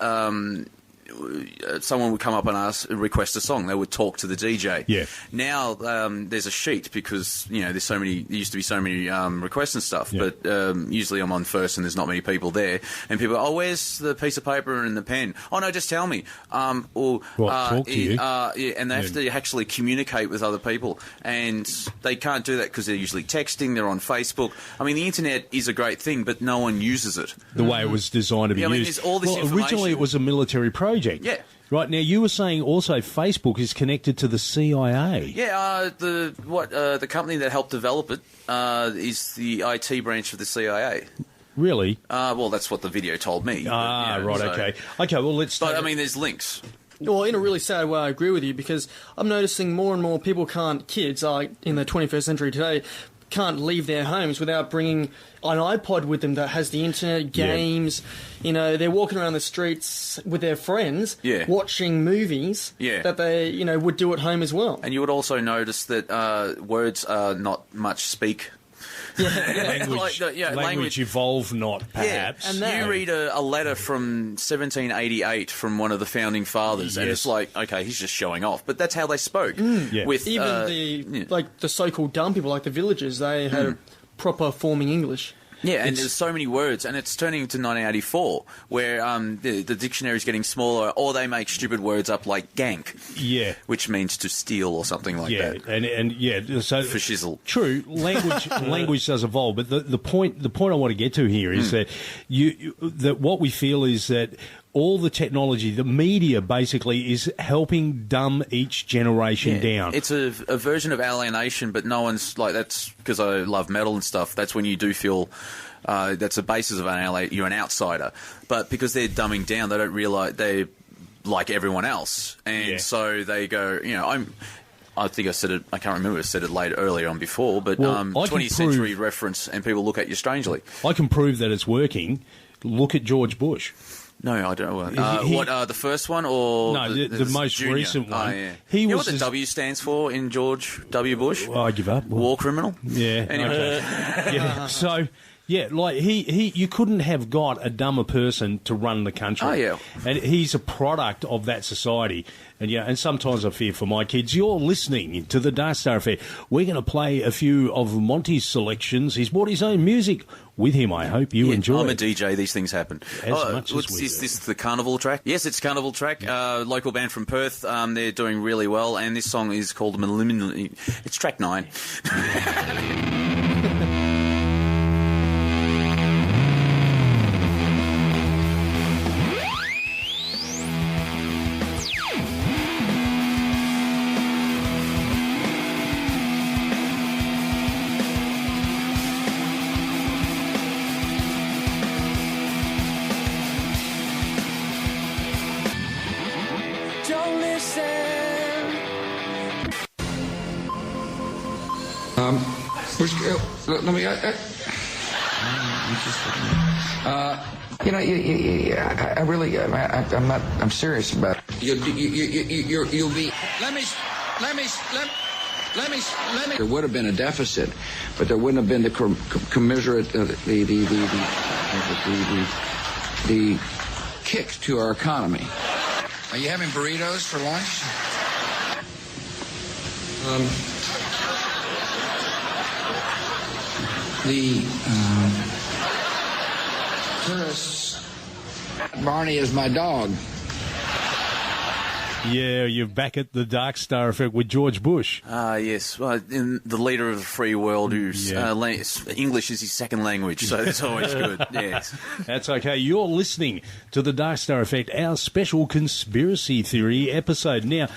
someone would come up and request a song. They would talk to the DJ. Yeah. Now there's a sheet because there's so many. There used to be so many requests and stuff. Yeah. But usually I'm on first and there's not many people there. And people go, where's the piece of paper and the pen? Oh no, just tell me. Talk to you. And they have to actually communicate with other people, and they can't do that because they're usually texting. They're on Facebook. I mean, the internet is a great thing, but no one uses it the way it was designed to be used. I mean, there's all this information. Originally, it was a military project. Yeah. Right, now you were saying also Facebook is connected to the CIA. Yeah, the company that helped develop it is the IT branch of the CIA. Really? Well, that's what the video told me. Okay. Okay, well, let's... But, I mean, there's links. Well, in a really sad way, I agree with you, because I'm noticing more and more kids in the 21st century today, can't leave their homes without bringing an iPod with them that has the internet, games. Yeah. They're walking around the streets with their friends, watching movies that they, would do at home as well. And you would also notice that words are not much speak. Language evolved not, perhaps. Yeah. And you read a letter from 1788 from one of the founding fathers, and it's like, okay, he's just showing off. But that's how they spoke. With even the so-called dumb people, like the villagers, they had proper forming English. Yeah, and there's so many words, and it's turning to 1984, where the dictionary's getting smaller, or they make stupid words up like gank, which means to steal or something like that. So for shizzle. True, language does evolve, but the point I want to get to here is that that what we feel is that all the technology, the media basically is helping dumb each generation down. It's a version of alienation, but no one's like, that's because I love metal and stuff. That's when you do feel that's the basis of you're an outsider. But because they're dumbing down, they don't realise they're like everyone else. And so they go, I think I said it, I can't remember if I said it earlier on before, but 20th century reference, and people look at you strangely. I can prove that it's working. Look at George Bush. No, I don't know. The first one or... No, the most junior? recent one. Yeah. You know what the W stands for in George W. Bush? Well, I give up. War criminal? Yeah. Anyway. Okay. So... Yeah, like you couldn't have got a dumber person to run the country. Oh, yeah. And he's a product of that society. And sometimes I fear for my kids. You're listening to the Dark Star Affair. We're going to play a few of Monty's selections. He's brought his own music with him. I hope you enjoy I'm it. a DJ. These things happen. Is this the Carnival track? Yes, it's Carnival track. Local band from Perth. They're doing really well. And this song is called Malignant. It's track 9. Let me. I really. I'm not. I'm serious about it. You'll be. Let me. There would have been a deficit, but there wouldn't have been the commensurate the kick to our economy. Are you having burritos for lunch? The tourists. Barney is my dog. Yeah, you're back at the Dark Star Effect with George Bush. Yes. Well, the leader of the free world whose English is his second language, so that's always good. Yes. That's okay. You're listening to the Dark Star Effect, our special conspiracy theory episode. Now,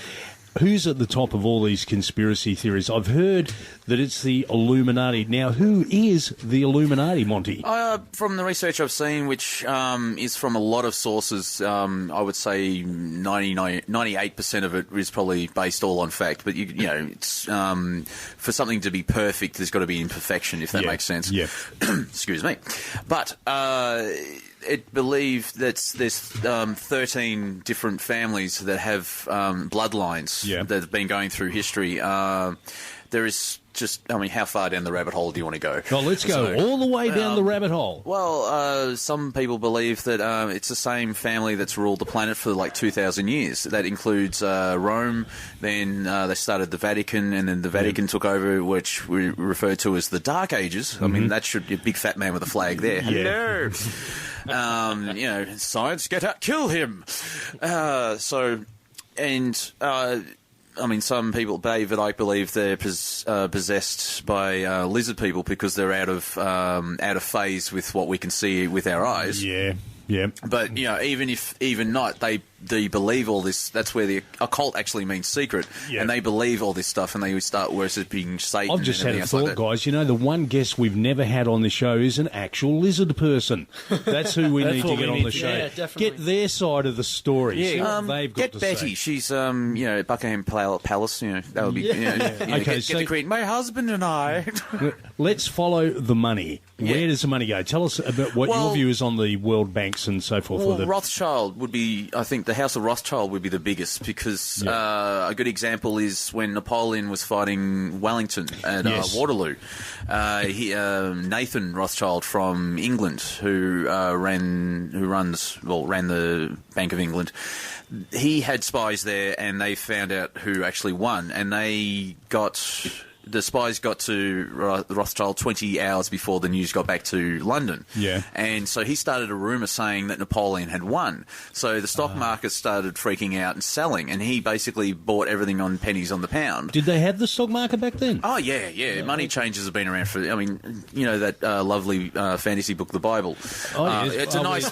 who's at the top of all these conspiracy theories? I've heard that it's the Illuminati. Now, who is the Illuminati, Monty? From the research I've seen, which is from a lot of sources, I would say 98% of it is probably based all on fact. But, you know, it's for something to be perfect, there's got to be imperfection, if that makes sense. Yeah. Excuse me. But it believed that there's 13 different families that have bloodlines that have been going through history. There is just, I mean, how far down the rabbit hole do you want to go? Well, let's go all the way down the rabbit hole. Well, some people believe that it's the same family that's ruled the planet for like 2,000 years. That includes Rome, then they started the Vatican, and then the Vatican took over, which we refer to as the Dark Ages. I mean, that should be a big fat man with a flag there. Hello! You know, science, get out, kill him! I mean, some people, David, I believe they're possessed by lizard people because they're out of phase with what we can see with our eyes. Yeah. But, you know, even not, they believe all this. That's where the occult actually means secret. And they believe all this stuff, and they start worshipping Satan. I've just had a thought, guys. You know, the one guest we've never had on the show is an actual lizard person. That's who we need to get on the show. Yeah, definitely. Get their side of the story. See what they've got get to Betty. say. She's, you know, at Buckingham Palace. You know, that would be. You know, Okay, get the Queen. My husband and I. Let's follow the money. Where does the money go? Tell us about what your view is on the world banks and so forth. Well, Rothschild would be, I think the House of Rothschild would be the biggest because a good example is when Napoleon was fighting Wellington at Waterloo. Nathan Rothschild from England, who ran the Bank of England, he had spies there, and they found out who actually won, and the spies got to Rothschild 20 hours before the news got back to London. Yeah. And so he started a rumour saying that Napoleon had won. So the stock market started freaking out and selling, and he basically bought everything on pennies on the pound. Did they have the stock market back then? Oh, yeah. Money changes have been around for, I mean, you know, that lovely fantasy book, the Bible. Oh, yes.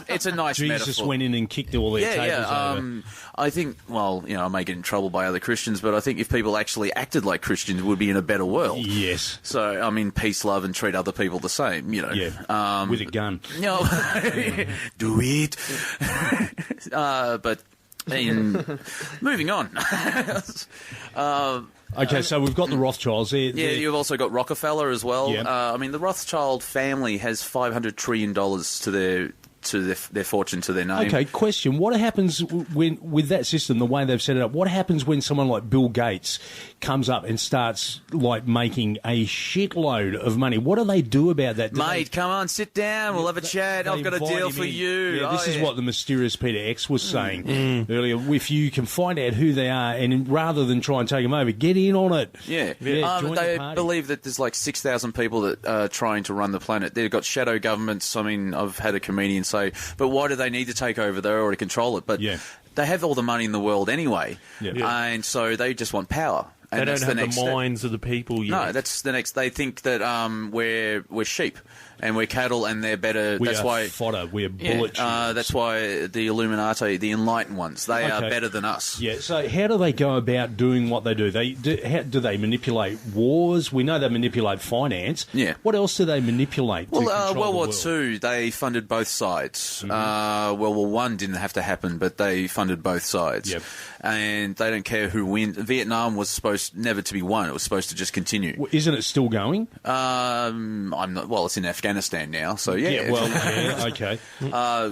It's a nice metaphor. Jesus went in and kicked all their tables over. I think, well, you know, I may get in trouble by other Christians, but I think if people actually acted like Christians, we'd be in a better world. Yes. So, I mean, peace, love, and treat other people the same, you know. Yeah, with a gun. No, do it. But, moving on. Okay, so we've got the Rothschilds. You've also got Rockefeller as well. Yeah. I mean, the Rothschild family has $500 trillion to their fortune, to their name. Okay, question. What happens with that system, the way they've set it up, what happens when someone like Bill Gates comes up and starts, like, making a shitload of money? What do they do about that? Mate, come on, sit down. We'll have a chat. I've got a deal for you. Yeah, this is what the mysterious Peter X was saying earlier. If you can find out who they are, and rather than try and take them over, get in on it. Yeah. They believe that there's like 6,000 people that are trying to run the planet. They've got shadow governments. I mean, I've had a comedian say, but why do they need to take over? They already control it. But they have all the money in the world anyway. And so they just want power. And they don't have the minds of the people yet. No, that's the next. They think that we're sheep and we're cattle, and they're better. That's why fodder. We're bullet. That's why the Illuminati, the enlightened ones, they are better than us. Yeah. So how do they go about doing what they do? How do they manipulate wars? We know they manipulate finance. Yeah. What else do they manipulate? Well, World War II, they funded both sides. World War I didn't have to happen, but they funded both sides. Yep. And they don't care who wins. Vietnam was supposed never to be won. It was supposed to just continue. Isn't it still going? I'm not. Well, it's in Afghanistan now, so yeah. Okay.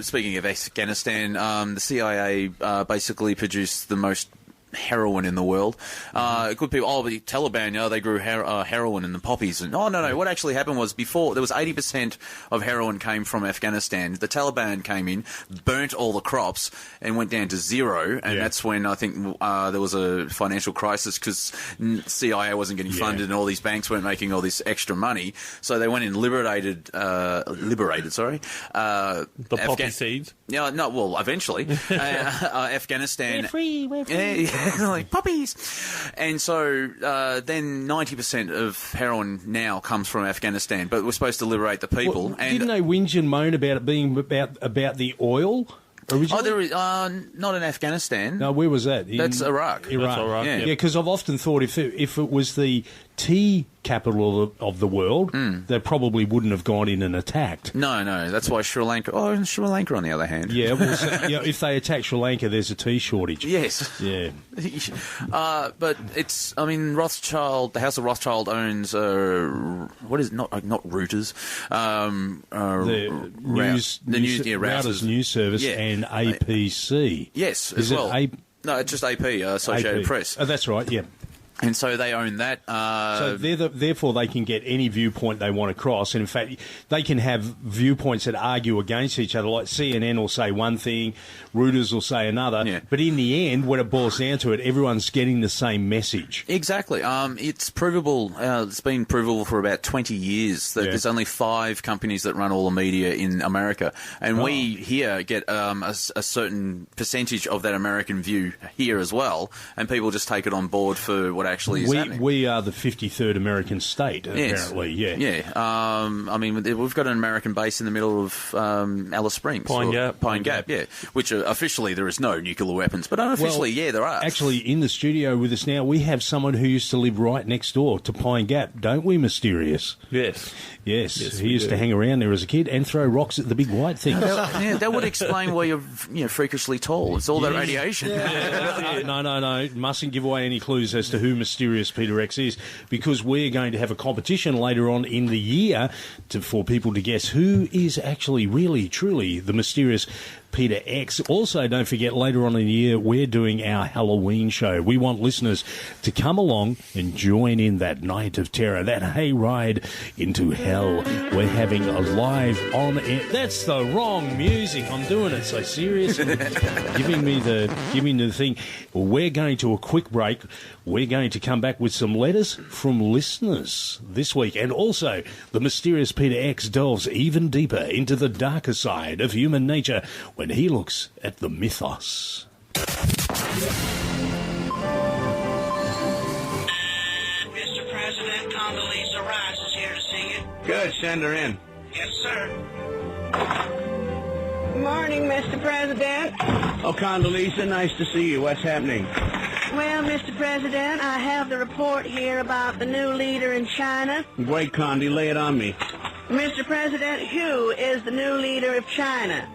Speaking of Afghanistan, the CIA basically produced the most heroin in the world. Good people. The Taliban, they grew heroin in the poppies. And no. What actually happened was before there was 80% of heroin came from Afghanistan. The Taliban came in, burnt all the crops, and went down to zero. And that's when I think there was a financial crisis because CIA wasn't getting funded, and all these banks weren't making all this extra money. So they went and liberated. The poppy seeds. Yeah, no. Well, eventually, Afghanistan. We're free. Like puppies. And so then 90% of heroin now comes from Afghanistan, but we're supposed to liberate the people. Well, didn't they whinge and moan about it being about the oil originally? There is not in Afghanistan. No, where was that? That's Iraq. Iraq. Yeah, because I've often thought if it was the tea capital of the world, they probably wouldn't have gone in and attacked. No, that's why Sri Lanka... Oh, and Sri Lanka, on the other hand. Yeah, well, if they attack Sri Lanka, there's a tea shortage. Yes. Yeah. But it's... I mean, Rothschild... The House of Rothschild owns... what is it? Not Reuters. Reuters News Service and APC. Yes, as well. No, it's just AP, Associated Press. Oh, that's right, yeah. And so they own that. So therefore they can get any viewpoint they want across. And in fact, they can have viewpoints that argue against each other. Like CNN will say one thing, Reuters will say another. Yeah. But in the end, when it boils down to it, everyone's getting the same message. Exactly. It's provable. It's been provable for about 20 years that there's only 5 companies that run all the media in America. And we here get a certain percentage of that American view here as well. And people just take it on board for what actually is happening. We are the 53rd American state, apparently, Yeah. I mean, we've got an American base in the middle of Alice Springs. Pine Gap, yeah. Which officially there is no nuclear weapons, but unofficially, there are. Actually, in the studio with us now, we have someone who used to live right next door to Pine Gap, don't we, Mysterious? Yes. He used to hang around there as a kid and throw rocks at the big white thing. That would explain why you're freakishly tall. It's all that radiation. No. Mustn't give away any clues as to who Mysterious Peter X is, because we're going to have a competition later on in the year for people to guess who is actually really, truly the mysterious Peter X. Also, don't forget, later on in the year, we're doing our Halloween show. We want listeners to come along and join in that night of terror, that hayride into hell. We're having a live on air. That's the wrong music. I'm doing it so serious. giving me the thing. We're going to a quick break. We're going to come back with some letters from listeners this week. And also, the mysterious Peter X delves even deeper into the darker side of human nature when he looks at the mythos. Mr. President, Condoleezza Rice is here to see you. Good, send her in. Yes, sir. Good morning, Mr. President. Oh, Condoleezza, nice to see you. What's happening? Well, Mr. President, I have the report here about the new leader in China. Great, Condi, lay it on me. Mr. President, who is the new leader of China?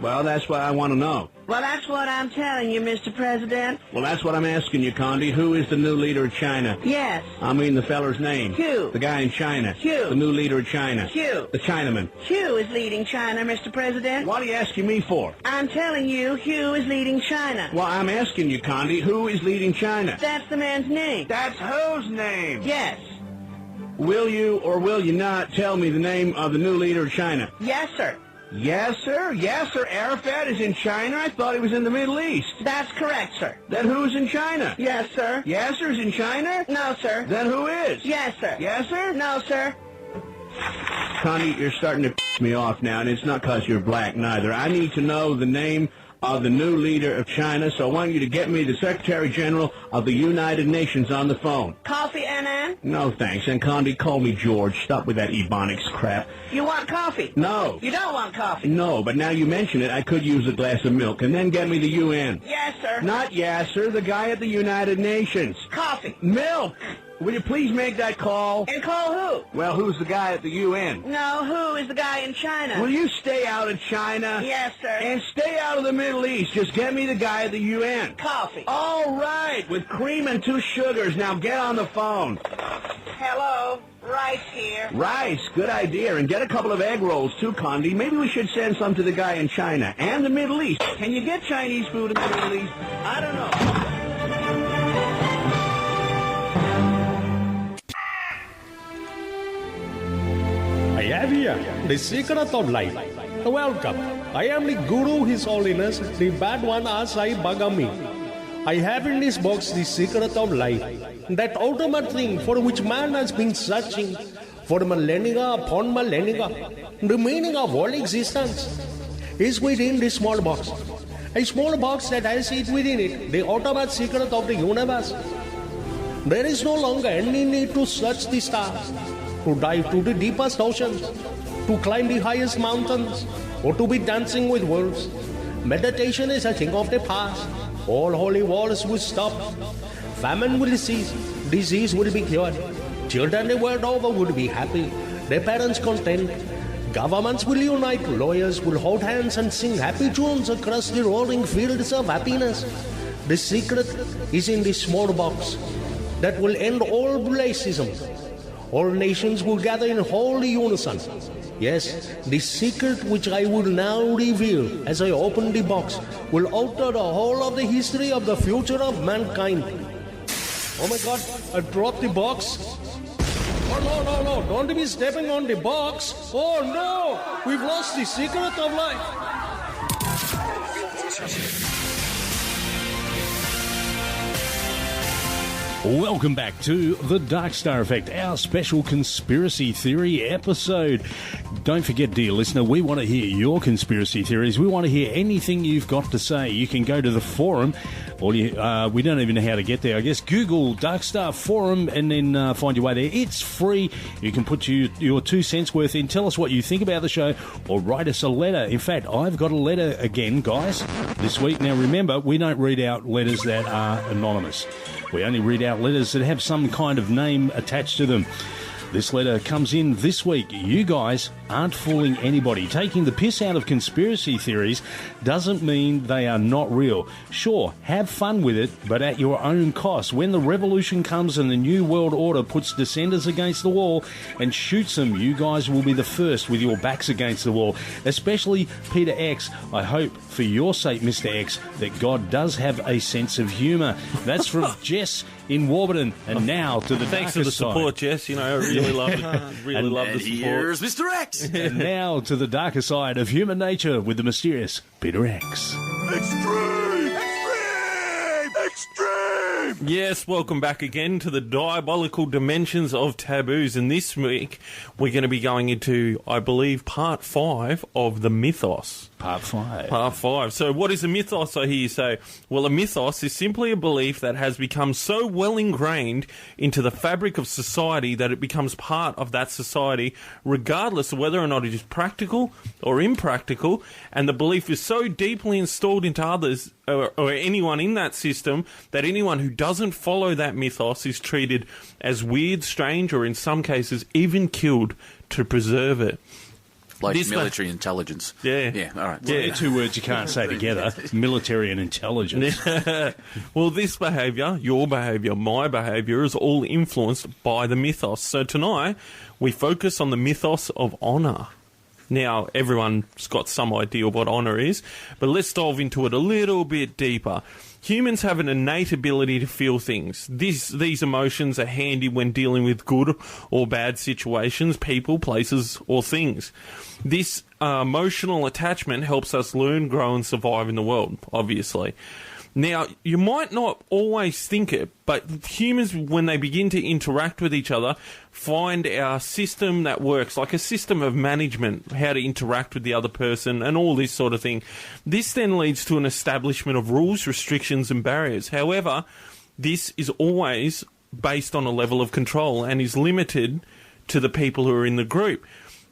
Well, that's what I want to know. Well, that's what I'm telling you, Mr. President. Well, that's what I'm asking you, Condi. Who is the new leader of China? Yes. I mean the feller's name. Hugh. The guy in China. Hugh. The new leader of China. Hugh. The Chinaman. Hugh is leading China, Mr. President. What are you asking me for? I'm telling you, Hugh is leading China. Well, I'm asking you, Condi, who is leading China? That's the man's name. That's whose name? Yes. Will you or will you not tell me the name of the new leader of China? Yes, sir. Yes, sir. Yes, sir. Arafat is in China. I thought he was in the Middle East. That's correct, sir. Then who's in China? Yes, sir. Yasser's in China? No, sir. Then who is? Yes, sir. Yasser? No, sir. Connie, you're starting to piss me off now, and it's not because you're black, neither. I need to know the name of the new leader of China, so I want you to get me the Secretary General of the United Nations on the phone. Coffee, Annan? No, thanks. And Condi, call me George. Stop with that Ebonics crap. You want coffee? No. You don't want coffee? No, but now you mention it, I could use a glass of milk. And then get me the UN. Yes, sir. Not Yasser, the guy at the United Nations. Coffee. Milk. Will you please make that call? And call who? Well, who's the guy at the UN? No, who is the guy in China? Will you stay out of China? Yes, sir. And stay out of the Middle East. Just get me the guy at the UN. Coffee. All right, with cream and 2 sugars. Now get on the phone. Hello, Rice here. Rice, good idea. And get a couple of egg rolls, too, Condi. Maybe we should send some to the guy in China and the Middle East. Can you get Chinese food in the Middle East? I don't know. the secret of life. Welcome. I am the Guru, His Holiness, the bad one as I Bagami. I have in this box the secret of life, that ultimate thing for which man has been searching for millennia upon millennia. The meaning of all existence is within this small box. A small box that has it within it, the ultimate secret of the universe. There is no longer any need to search the stars, to dive to the deepest oceans, to climb the highest mountains, or to be dancing with wolves. Meditation is a thing of the past. All holy wars will stop. Famine will cease. Disease will be cured. Children the world over will be happy. Their parents content. Governments will unite. Lawyers will hold hands and sing happy tunes across the roaring fields of happiness. The secret is in this small box that will end all racism. All nations will gather in holy unison. Yes, the secret which I will now reveal as I open the box will alter the whole of the history of the future of mankind. Oh my God, I dropped the box. Oh no, don't be stepping on the box. Oh no, we've lost the secret of life. Welcome back to The Dark Star Effect, our special conspiracy theory episode. Don't forget, dear listener, we want to hear your conspiracy theories. We want to hear anything you've got to say. You can go to the forum, or we don't even know how to get there. I guess Google Dark Star Forum and then find your way there. It's free. You can put your 2 cents worth in. Tell us what you think about the show, or write us a letter. In fact, I've got a letter again, guys, this week. Now, remember, we don't read out letters that are anonymous. We only read out letters that have some kind of name attached to them. This letter comes in this week. You guys aren't fooling anybody. Taking the piss out of conspiracy theories doesn't mean they are not real. Sure, have fun with it, but at your own cost. When the revolution comes and the New World Order puts dissenters against the wall and shoots them, you guys will be the first with your backs against the wall. Especially Peter X. I hope, for your sake, Mr. X, that God does have a sense of humour. That's from Jess in Warburton. And now to the Thanks for the support, Jess. You know, I really love it. Really love the support. Here's Mr. X. And now to the darker side of human nature with the mysterious Peter X. Extreme! Yes, welcome back again to the diabolical dimensions of taboos. And this week, we're going to be going into, I believe, part 5 of the mythos. Part 5. Part 5. So what is a mythos, I hear you say? Well, a mythos is simply a belief that has become so well ingrained into the fabric of society that it becomes part of that society, regardless of whether or not it is practical or impractical, and the belief is so deeply installed into others or anyone in that system that anyone who doesn't follow that mythos is treated as weird, strange, or in some cases even killed to preserve it. Like this military intelligence. Yeah. Yeah, all right. Yeah, well, 2 words you can't say together. Military and intelligence. Well, this behaviour, your behaviour, my behaviour, is all influenced by the mythos. So tonight, we focus on the mythos of honour. Now, everyone's got some idea of what honour is, but let's delve into it a little bit deeper. Humans have an innate ability to feel things. These emotions are handy when dealing with good or bad situations, people, places, or things. This emotional attachment helps us learn, grow, and survive in the world, obviously. Now, you might not always think it, but humans, when they begin to interact with each other, find our system that works, like a system of management, how to interact with the other person and all this sort of thing. This then leads to an establishment of rules, restrictions and barriers. However, this is always based on a level of control and is limited to the people who are in the group.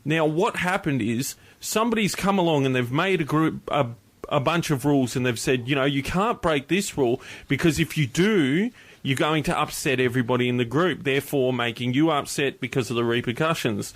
Now, what happened is somebody's come along and they've made a bunch of rules, and they've said, you know, you can't break this rule because if you do, you're going to upset everybody in the group, therefore making you upset because of the repercussions.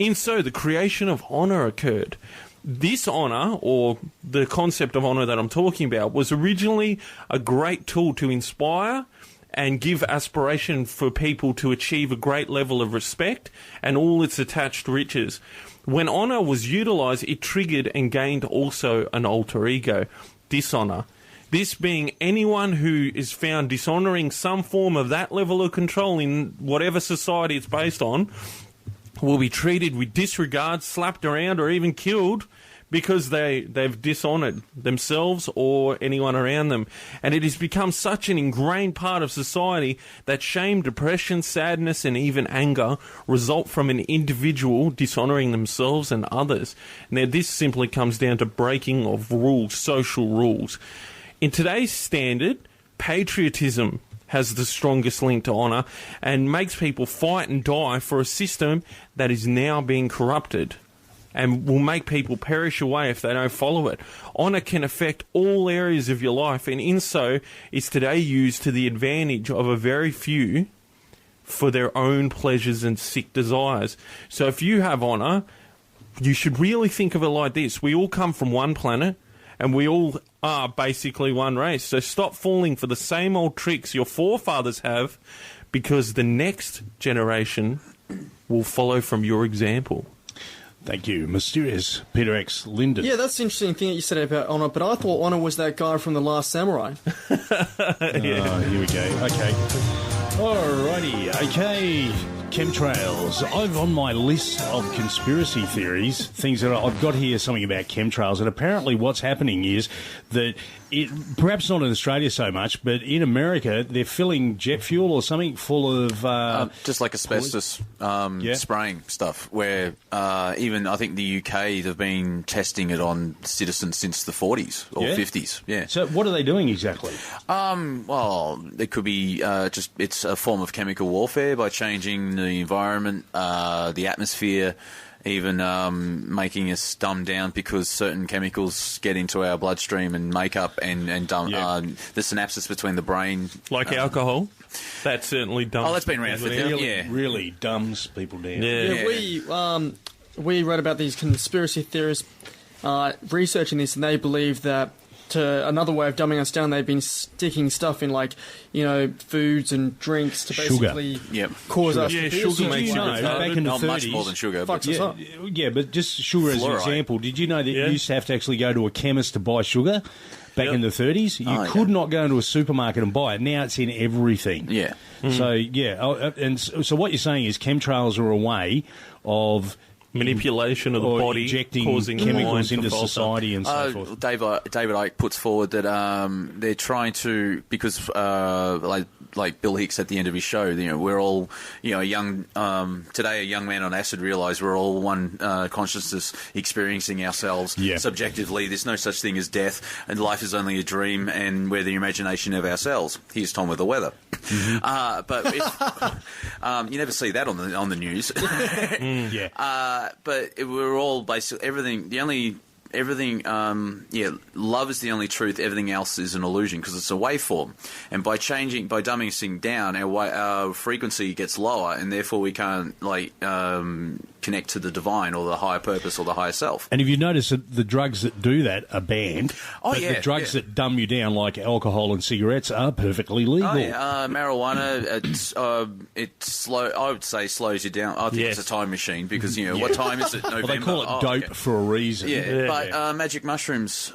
And so the creation of honour occurred. This honour, or the concept of honour that I'm talking about, was originally a great tool to inspire and give aspiration for people to achieve a great level of respect and all its attached riches. When honour was utilised, it triggered and gained also an alter ego, dishonour. This being anyone who is found dishonouring some form of that level of control in whatever society it's based on, will be treated with disregard, slapped around, or even killed because they've dishonoured themselves or anyone around them. And it has become such an ingrained part of society that shame, depression, sadness, and even anger result from an individual dishonouring themselves and others. Now, this simply comes down to breaking of rules, social rules. In today's standard, patriotism has the strongest link to honour and makes people fight and die for a system that is now being corrupted and will make people perish away if they don't follow it. Honour can affect all areas of your life, and in so is today used to the advantage of a very few for their own pleasures and sick desires. So if you have honour, you should really think of it like this. We all come from one planet, and we all are basically one race. So stop falling for the same old tricks your forefathers have, because the next generation will follow from your example. Thank you. Mysterious Peter X. Lyndon. Yeah, that's the interesting thing that you said about Honor, but I thought Honor was that guy from The Last Samurai. Yeah. Oh, here we go. Okay. Alrighty. Okay. Chemtrails. I've on my list of conspiracy theories, things that I've got here, something about chemtrails, and apparently what's happening is that perhaps not in Australia so much, but in America they're filling jet fuel or something full of just like asbestos spraying stuff. Where even I think the UK they've been testing it on citizens since the 40s or 50s. Yeah. So what are they doing exactly? Well, it could be just it's a form of chemical warfare by changing the environment, the atmosphere. Even making us dumb down because certain chemicals get into our bloodstream and make up and dumb the synapses between the brain. Like alcohol? That certainly dumbs. Oh, that's been around for really dumbs people down. We read about these conspiracy theorists researching this, and they believe that another way of dumbing us down, they've been sticking stuff in, like, foods and drinks to basically cause us to feel sugar makes you back in the 30s, much more than sugar. Fucks us up. Yeah, but just sugar as an example. Did you know that you used to have to actually go to a chemist to buy sugar back in the 30s? You could not go into a supermarket and buy it. Now it's in everything. Yeah. So, so what you're saying is chemtrails are a way of manipulation of the body, injecting causing chemicals into society and so forth. David Icke puts forward that they're trying to, because like Bill Hicks at the end of his show, we're all young. Today, a young man on acid realised we're all one consciousness experiencing ourselves subjectively. There's no such thing as death, and life is only a dream, and we're the imagination of ourselves. Here's Tom with the weather. But you never see that on the news. But we're all basically everything. Love is the only truth. Everything else is an illusion because it's a waveform. And by dumbing this thing down, our frequency gets lower, and therefore we can't connect to the divine or the higher purpose or the higher self. And if you notice that the drugs that do that are banned, the drugs that dumb you down, like alcohol and cigarettes, are perfectly legal. Marijuana, I would say slows you down. I think it's a time machine because what time is it? November. Well, they call it dope for a reason. But magic mushrooms,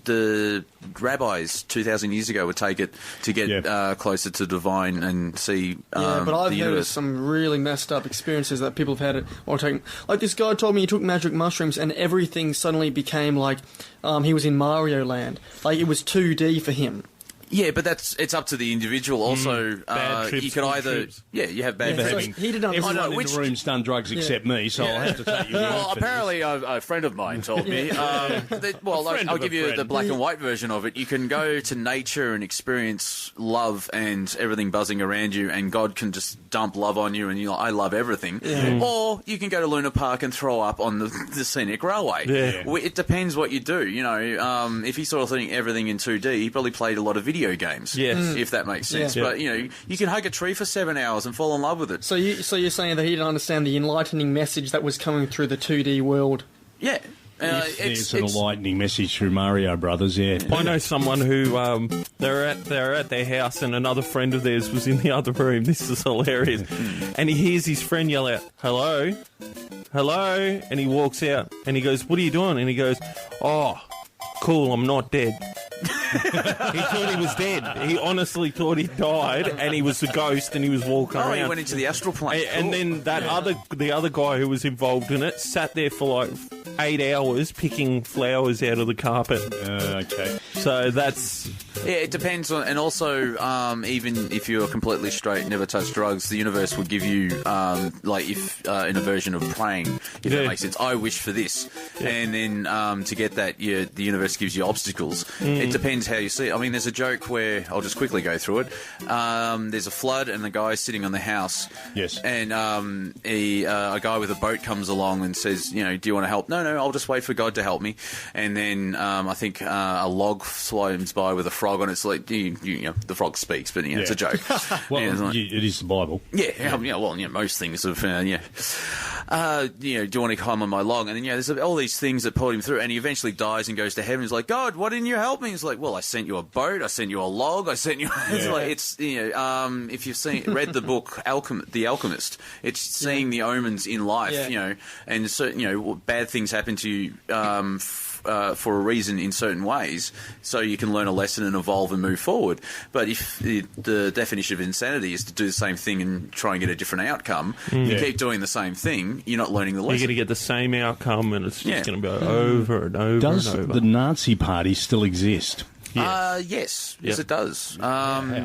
the rabbis 2,000 years ago would take it to get closer to divine and see but I've the heard of universe. some really messed up experiences that people have had it or taken. Like this guy told me he took magic mushrooms and everything suddenly became like he was in Mario Land. Like it was 2D for him. Yeah, but it's up to the individual. Also, bad trips, you could either you have bad trips. He didn't understand. Everyone in the room's done drugs except me, so I'll have to take you. Well, apparently a friend of mine told me. I'll give you the black and white version of it. You can go to nature and experience love and everything buzzing around you, and God can just dump love on you, and you're like, I love everything. Yeah. Or you can go to Luna Park and throw up on the scenic railway. Yeah. It depends what you do. If he sort of thinking everything in 2D, he probably played a lot of video games, if that makes sense. But you can hug a tree for 7 hours and fall in love with it. So you're saying that he didn't understand the enlightening message that was coming through the 2D world? Yeah. It's an enlightening message through Mario Brothers. I know someone who they're at their house and another friend of theirs was in the other room. This is hilarious. And he hears his friend yell out, "Hello, hello," and he walks out and he goes, "What are you doing?" And he goes, "Oh, cool, I'm not dead." He thought he was dead. He honestly thought he died, and he was a ghost, and he was walking around. He went into the astral plane. And then the other guy who was involved in it sat there for like 8 hours picking flowers out of the carpet. Okay. So that's... Yeah, it depends on... And also, even if you're completely straight, never touch drugs, the universe will give you, in a version of praying, if that makes sense. I wish for this. Yeah. And then to get that, the universe gives you obstacles. It depends how you see it. I mean, there's a joke where... I'll just quickly go through it. There's a flood and the guy's sitting on the house. Yes. And a guy with a boat comes along and says, do you want to help? No, I'll just wait for God to help me. And then I think a log swims by with a frog on it. It's like, the frog speaks, but it's a joke. Well, it is the Bible. Most things have, do you want to come on my log? And then, there's all these things that pulled him through, and he eventually dies and goes to heaven. He's like, God, why didn't you help me? He's like, well, I sent you a boat, I sent you a log, I sent you... It's if you've read the book The Alchemist, it's seeing the omens in life, and so, bad things happen to you for a reason in certain ways, so you can learn a lesson and evolve and move forward. But if the definition of insanity is to do the same thing and try and get a different outcome, you keep doing the same thing, you're not learning the lesson. You're going to get the same outcome, and it's just going to go over and over Does and over. the Nazi Party still exist? Yes, it does.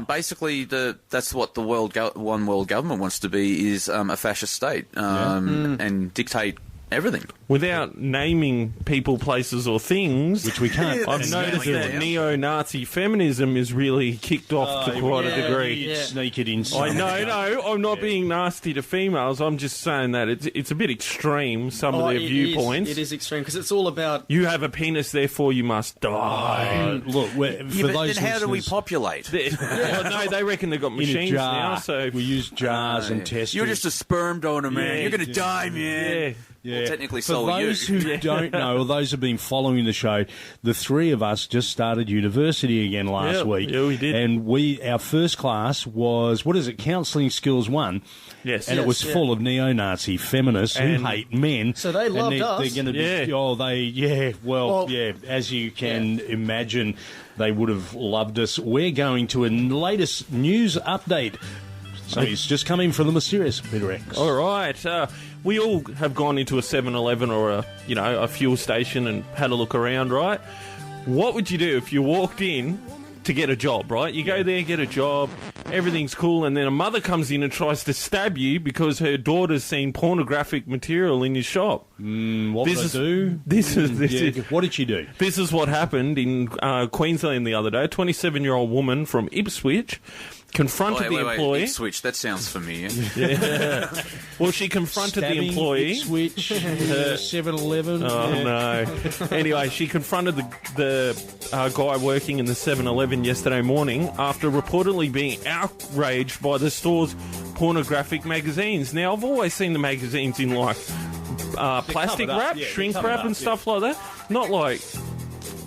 Basically, that's what the one world government wants to be, is a fascist state and dictate everything. Without naming people, places or things, which we can't. I've noticed that neo-Nazi feminism is really kicked off to quite a degree. Sneak it inside. No, I'm not being nasty to females. I'm just saying that it's a bit extreme, some of their viewpoints. It is extreme, because it's all about... You have a penis, therefore you must die. Look, for those then how do we populate? No, they reckon they've got machines now, so... We use jars and test. You're just a sperm donor, man. You're going to die, man. Yeah. Well, technically, for those who don't know, or those who've been following the show, the three of us just started university again last week. Yeah, we did. And our first class was, Counselling Skills 1. Yes. And it was full of neo-Nazi feminists who hate men. So they loved us. They're going to be, as you can imagine, they would have loved us. We're going to a latest news update. So it's just coming from the mysterious Peter X. All right. We all have gone into a 7-Eleven or a fuel station and had a look around, right? What would you do if you walked in to get a job, right? You go there, get a job, everything's cool, and then a mother comes in and tries to stab you because her daughter's seen pornographic material in your shop. What would I do? What did she do? This is what happened in Queensland the other day. A 27-year-old woman from Ipswich confronted the employee. Ipswich, that sounds familiar. Yeah. Well, she confronted the employee. Ipswich, 7-Eleven. Oh, no. Anyway, she confronted the guy working in the 7-Eleven yesterday morning after reportedly being outraged by the store's pornographic magazines. Now, I've always seen the magazines in, plastic wrap, shrink wrap and stuff like that. Not like...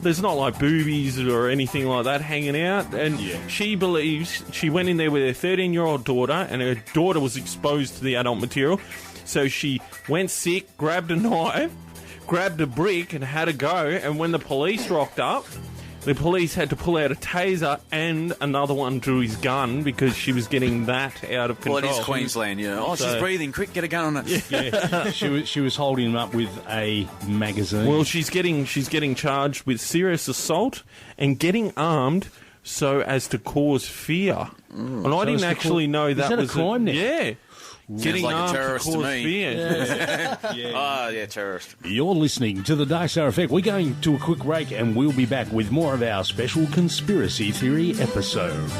There's not like boobies or anything like that hanging out. And she believes she went in there with her 13-year-old daughter, and her daughter was exposed to the adult material. So she went sick, grabbed a knife, grabbed a brick, and had to go. And when the police rocked up, the police had to pull out a taser and another one drew his gun because she was getting that out of control. Well, it is Queensland, she's breathing. Quick, get a gun on it. Yeah. She was holding him up with a magazine. Well, she's getting charged with serious assault and getting armed so as to cause fear. And I didn't actually know that was a crime now? Yeah. Getting like a terrorist to me. Fear. Terrorist. You're listening to the Dark Star Effect. We're going to a quick break, and we'll be back with more of our special conspiracy theory episode.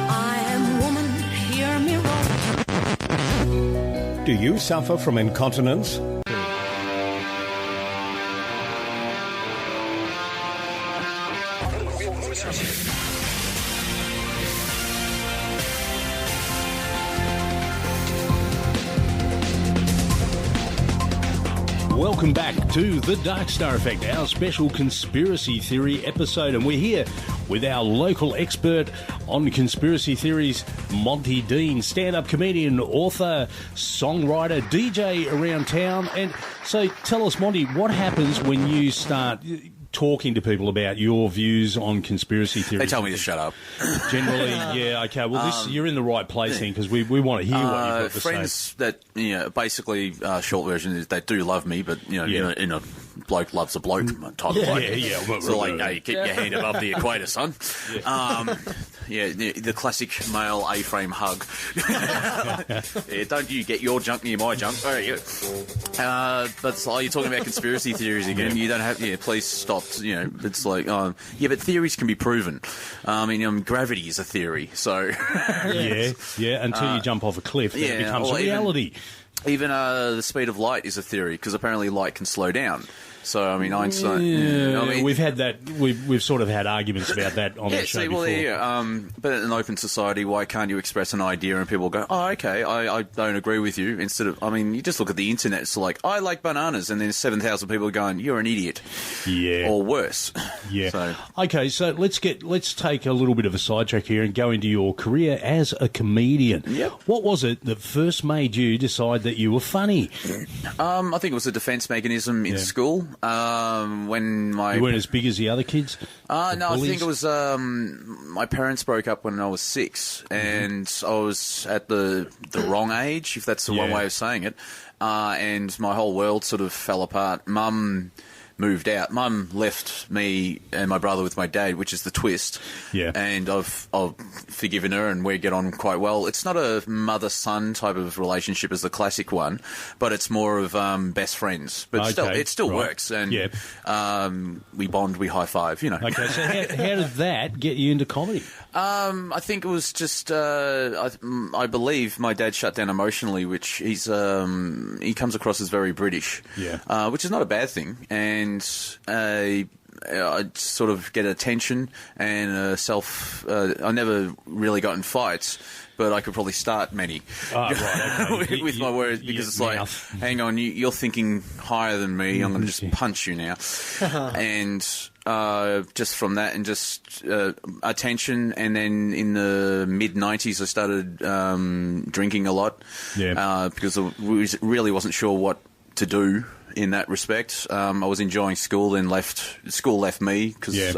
I am woman, hear me roar. Do you suffer from incontinence? Welcome back to the Dark Star Effect, our special conspiracy theory episode, and we're here with our local expert on conspiracy theories, Monty Dean, stand-up comedian, author, songwriter, DJ around town. And so tell us, Monty, what happens when you start talking to people about your views on conspiracy theories? They tell me to shut up. Generally, yeah, okay. Well, you're in the right place then, because we want to hear what you've got to friends say. That, basically, short version is they do love me, but, in a bloke loves a bloke type of way. Yeah. So, hey, keep your hand above the equator, son. The classic male A-frame hug. Don't you get your junk near my junk. But you're talking about conspiracy theories again. You don't have... please stop. It's like... but theories can be proven. Gravity is a theory, so... until you jump off a cliff, then it becomes a reality. Even the speed of light is a theory, because apparently light can slow down. So, Einstein... we've had that... We've sort of had arguments about that on the show before. But in an open society, why can't you express an idea and people go, oh, okay, I don't agree with you, instead of... you just look at the internet, it's like, I like bananas, and then 7,000 people are going, you're an idiot. Yeah. Or worse. Yeah. So, okay, so let's take a little bit of a sidetrack here and go into your career as a comedian. Yep. What was it that first made you decide that you were funny? I think it was a defence mechanism in school. When you weren't as big as the other kids? No, bullies? I think it was my parents broke up when I was 6, and I was at the wrong age, if that's the one way of saying it, and my whole world sort of fell apart. Mum moved out. Mum left me and my brother with my dad, which is the twist. Yeah. And I've forgiven her, and we get on quite well. It's not a mother-son type of relationship as the classic one, but it's more of best friends. But it still works. And we bond, we high-five, Okay, so how did that get you into comedy? I think it was just, I believe my dad shut down emotionally, which he comes across as very British, which is not a bad thing. And I sort of get attention and I never really got in fights, but I could probably start many with my words, because it's like, hang on, you're thinking higher than me, I'm going to just punch you now. And just from that and just attention, and then in the mid-90s I started drinking a lot because I really wasn't sure what to do in that respect. I was enjoying school, then school left me because year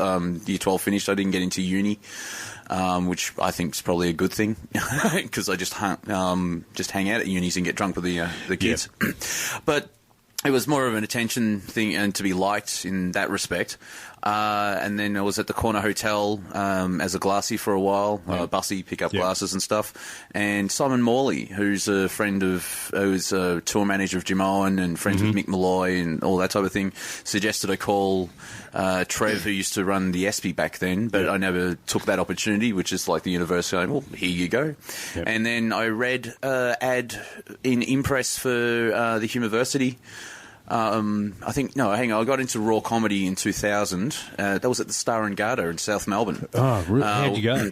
12 finished. I didn't get into uni, which I think is probably a good thing, because I just hang out at unis and get drunk with the kids. But it was more of an attention thing and to be liked in that respect. And then I was at the Corner Hotel as a glassy for a while, bussy, pick up glasses and stuff. And Simon Morley, who's a tour manager of Jimoan and friends with Mick Malloy and all that type of thing, suggested I call Trev, who used to run the ESPY back then, but I never took that opportunity, which is like the university going, well, here you go. Yep. And then I read ad in Impress for the university. I got into raw comedy in 2000. That was at the Star and Garter in South Melbourne. Oh, really? How'd you go?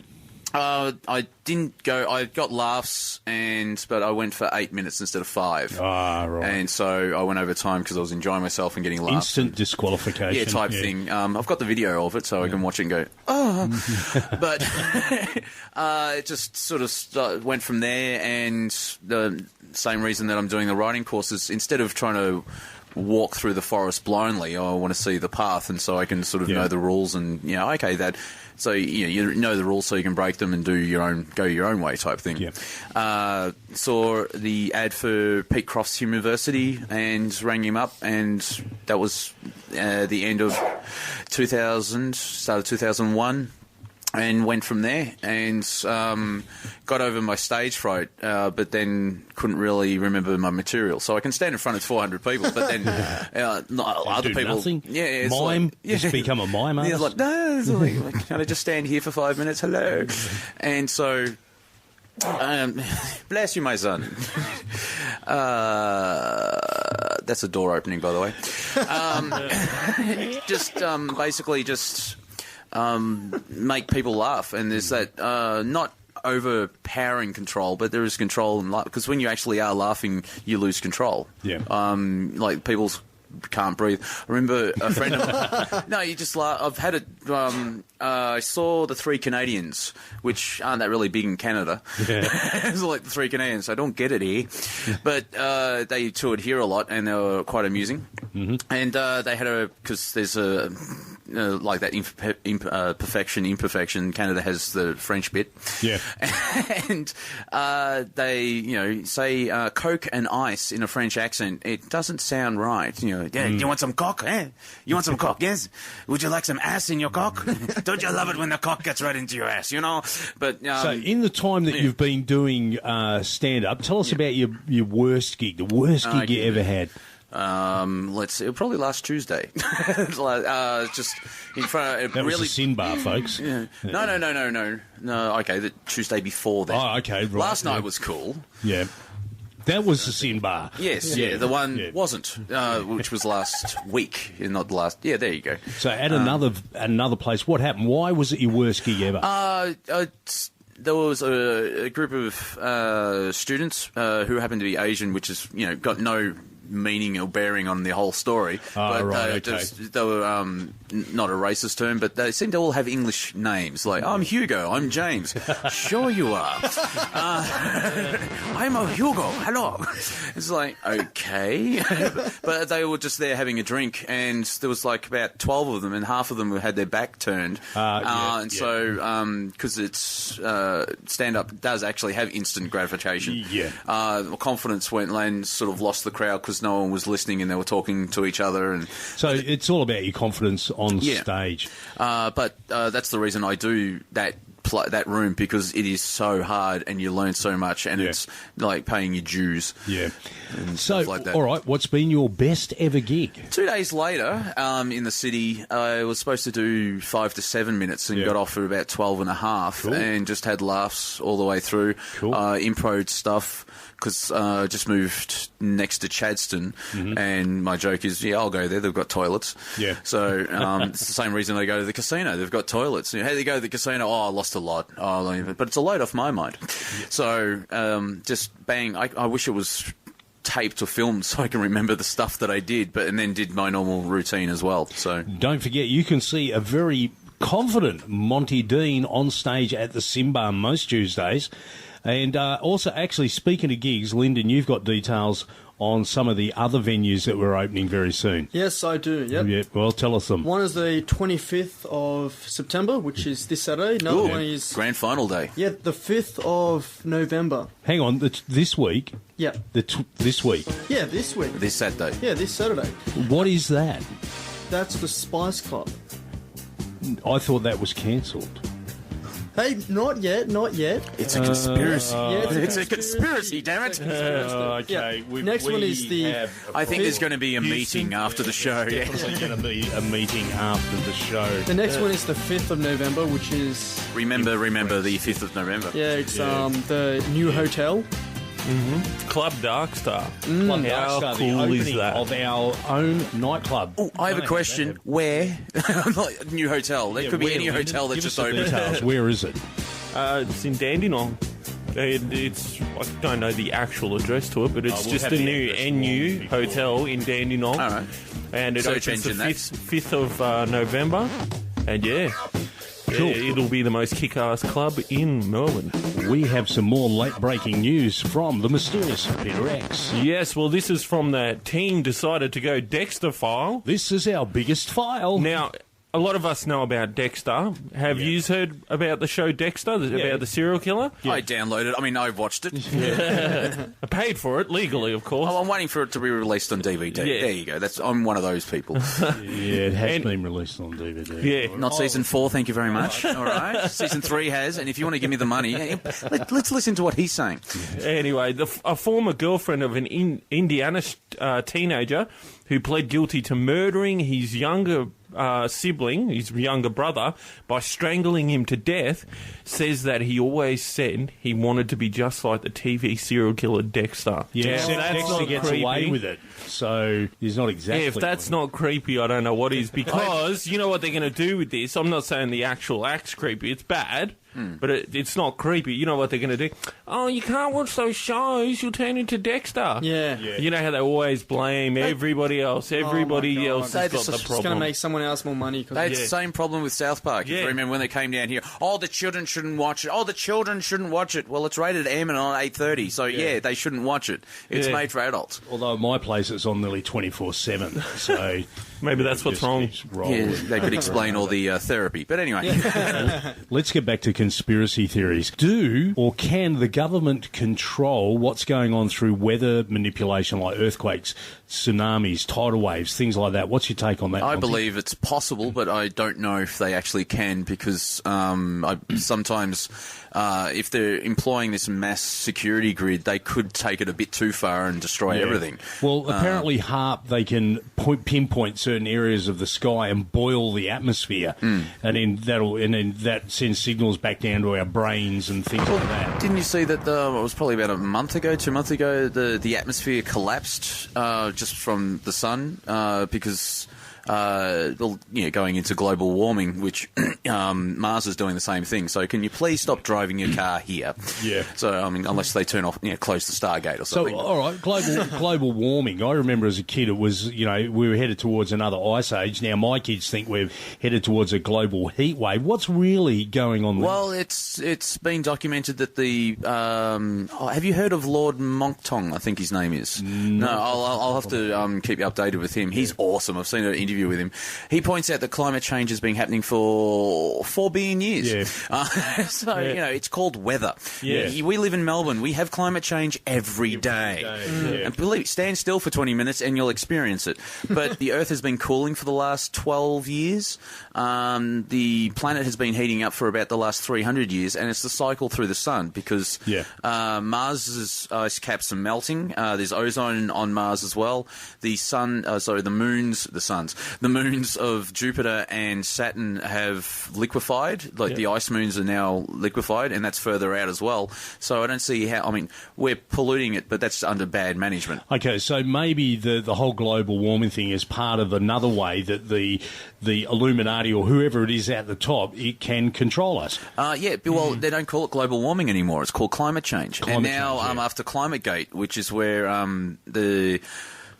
I didn't go. I got laughs, but I went for 8 minutes instead of 5. Ah, right. And so I went over time because I was enjoying myself and getting laughs. Instant disqualification. Type thing. I've got the video of it, so I can watch it and go, oh. But it just sort of went from there, and the same reason that I'm doing the writing courses, instead of trying to walk through the forest blindly, I want to see the path, and so I can sort of know the rules, and so you know the rules, so you can break them and go your own way type thing. Yeah. Saw the ad for Pete Croft's University and rang him up, and that was the end of 2000, started 2001. And went from there, and got over my stage fright, but then couldn't really remember my material. So I can stand in front of 400 people, but then other people... Nothing? Yeah, mime? Just become a mime artist? Yeah, like, no, it's like, can I just stand here for 5 minutes? Hello. And so... bless you, my son. That's a door opening, by the way. Basically make people laugh, and there's that not overpowering control, but there is control in life, because when you actually are laughing, you lose control. Yeah. Like people's can't breathe. I remember a friend of mine. No, you just I've had it. I saw the Three Canadians, which aren't that really big in Canada. Yeah. It's like the Three Canadians. I don't get it here, but they toured here a lot, and they were quite amusing. Mm-hmm. And they had because there's a like that imperfection. Canada has the French bit. Yeah. And they say Coke and ice in a French accent. It doesn't sound right. You want some cock? Eh? You want some cock? Yes. Would you like some ass in your cock? Don't you love it when the cock gets right into your ass? But so in the time that you've been doing stand up, tell us about your worst gig, the worst gig you ever had. Let's see. Probably last Tuesday. Just in front of that was a sin bar, folks. Yeah. No. Okay, the Tuesday before that. Oh, okay. Right. Last night was cool. Yeah. That was the sin bar. Yes, yeah. The one wasn't, which was last week, not the last. Yeah, there you go. So at another place, what happened? Why was it your worst gig ever? There was a group of students who happened to be Asian, which is got no meaning or bearing on the whole story. But they were not a racist term, but they seem to all have English names. Like, I'm Hugo, I'm James. Sure you are. I'm a Hugo, hello. It's like, okay. But they were just there having a drink, and there was like about 12 of them, and half of them had their back turned. So, because it's stand-up does actually have instant gratification. Yeah. Confidence went and sort of lost the crowd because no one was listening and they were talking to each other. And so it's all about your confidence on stage. But that's the reason I do that room, because it is so hard and you learn so much, and it's like paying your dues. Yeah. And so, stuff like that. All right, what's been your best ever gig? 2 days later, in the city, I was supposed to do 5 to 7 minutes and got off for about 12 and a half, and just had laughs all the way through. Cool. Improv stuff, because I just moved next to Chadstone, and my joke is, I'll go there. They've got toilets. Yeah. So it's the same reason I go to the casino. They've got toilets. How do you go to the casino? Oh, I lost a lot. But it's a load off my mind. So just bang. I wish it was taped or filmed so I can remember the stuff that I did, and then did my normal routine as well. So don't forget, you can see a very confident Monty Dean on stage at the Simba most Tuesdays. And also, actually, speaking of gigs, Lyndon, you've got details on some of the other venues that we're opening very soon. Yes, I do, yep. Yeah, well, tell us them. One is the 25th of September, which is this Saturday. Another one is... Grand Final Day. Yeah, the 5th of November. Hang on, this week? Yeah. This week? Yeah, this week. This Saturday. Yeah, this Saturday. What is that? That's the Spice Club. I thought that was cancelled. Hey, not yet. It's a conspiracy. It's a conspiracy, damn it. Okay. Yeah. Next one is the... I think there's going to be a meeting after the show. There's going to be a meeting after the show. The next one is the 5th of November, which is... Remember the 5th of November. Yeah, it's the new hotel. Club Darkstar. Club Darkstar, how cool is that? Of our own nightclub. Oh, I have a question. Where? New hotel. There could be any hotel that's just open. Where is it? It's in Dandenong. It's I don't know the actual address to it, but it's just a new NU hotel in Dandenong. All right. And it opens the 5th of November. And cool. It'll be the most kick-ass club in Melbourne. We have some more late-breaking news from the mysterious Peter X. Yes, well, this is from the team decided to go Dexter file. This is our biggest file. Now, a lot of us know about Dexter. Have you heard about the show Dexter, about the serial killer? Yeah. I downloaded it. I mean, I watched it. I paid for it, legally, of course. Oh, I'm waiting for it to be released on DVD. Yeah. There you go. I'm one of those people. It has been released on DVD. Yeah. Not season 4, thank you very much. All right. Season 3 has, and if you want to give me the money, let's listen to what he's saying. Anyway, a former girlfriend of an Indiana teenager who pled guilty to murdering his younger sibling, his younger brother, by strangling him to death, says that he always said he wanted to be just like the TV serial killer Dexter. Yeah, Dexter gets away with it, so he's not exactly... If that's not creepy, I don't know what is, because you know what they're going to do with this? I'm not saying the actual act's creepy, it's bad. but it's not creepy. You know what they're going to do? Oh, you can't watch those shows. You'll turn into Dexter. Yeah. You know how they always blame everybody else. Everybody else has got the problem. It's going to make someone else more money. They had the same problem with South Park. If you remember when they came down here, the children shouldn't watch it. The children shouldn't watch it. Well, it's rated M and on 8:30, so they shouldn't watch it. It's made for adults. Although at my place it's on nearly 24/7, so maybe that's what's wrong. Yeah, they could explain all the therapy. But anyway. Let's get back to conspiracy theories. Do or can the government control what's going on through weather manipulation like earthquakes, tsunamis, tidal waves, things like that? What's your take on that? I believe it's possible, but I don't know if they actually can because sometimes if they're employing this mass security grid, they could take it a bit too far and destroy everything. Well, apparently HAARP, they can pinpoint certain areas of the sky and boil the atmosphere, and then that sends signals back down to our brains and things like that. Didn't you see that it was probably about 2 months ago, the atmosphere collapsed just from the sun because going into global warming, which Mars is doing the same thing. So can you please stop driving your car here? Yeah. So, I mean, unless they turn off, close the Stargate or something. So, all right, global warming. I remember as a kid it was, we were headed towards another ice age. Now my kids think we're headed towards a global heat wave. What's really going on there? Well, it's been documented that have you heard of Lord Monktong, I think his name is? No, I'll have to keep you updated with him. He's awesome. I've seen an interview with him. He points out that climate change has been happening for 4 billion years. Yeah. It's called weather. Yeah. We live in Melbourne. We have climate change every day. And stand still for 20 minutes and you'll experience it. But the Earth has been cooling for the last 12 years. The planet has been heating up for about the last 300 years, and it's the cycle through the sun because Mars's ice caps are melting. There's ozone on Mars as well. The moons of Jupiter and Saturn have liquefied. The ice moons are now liquefied, and that's further out as well. So I don't see how... I mean, we're polluting it, but that's under bad management. Okay, so maybe the whole global warming thing is part of another way that the Illuminati or whoever it is at the top, it can control us. Well, they don't call it global warming anymore. It's called climate change. After ClimateGate, which is where the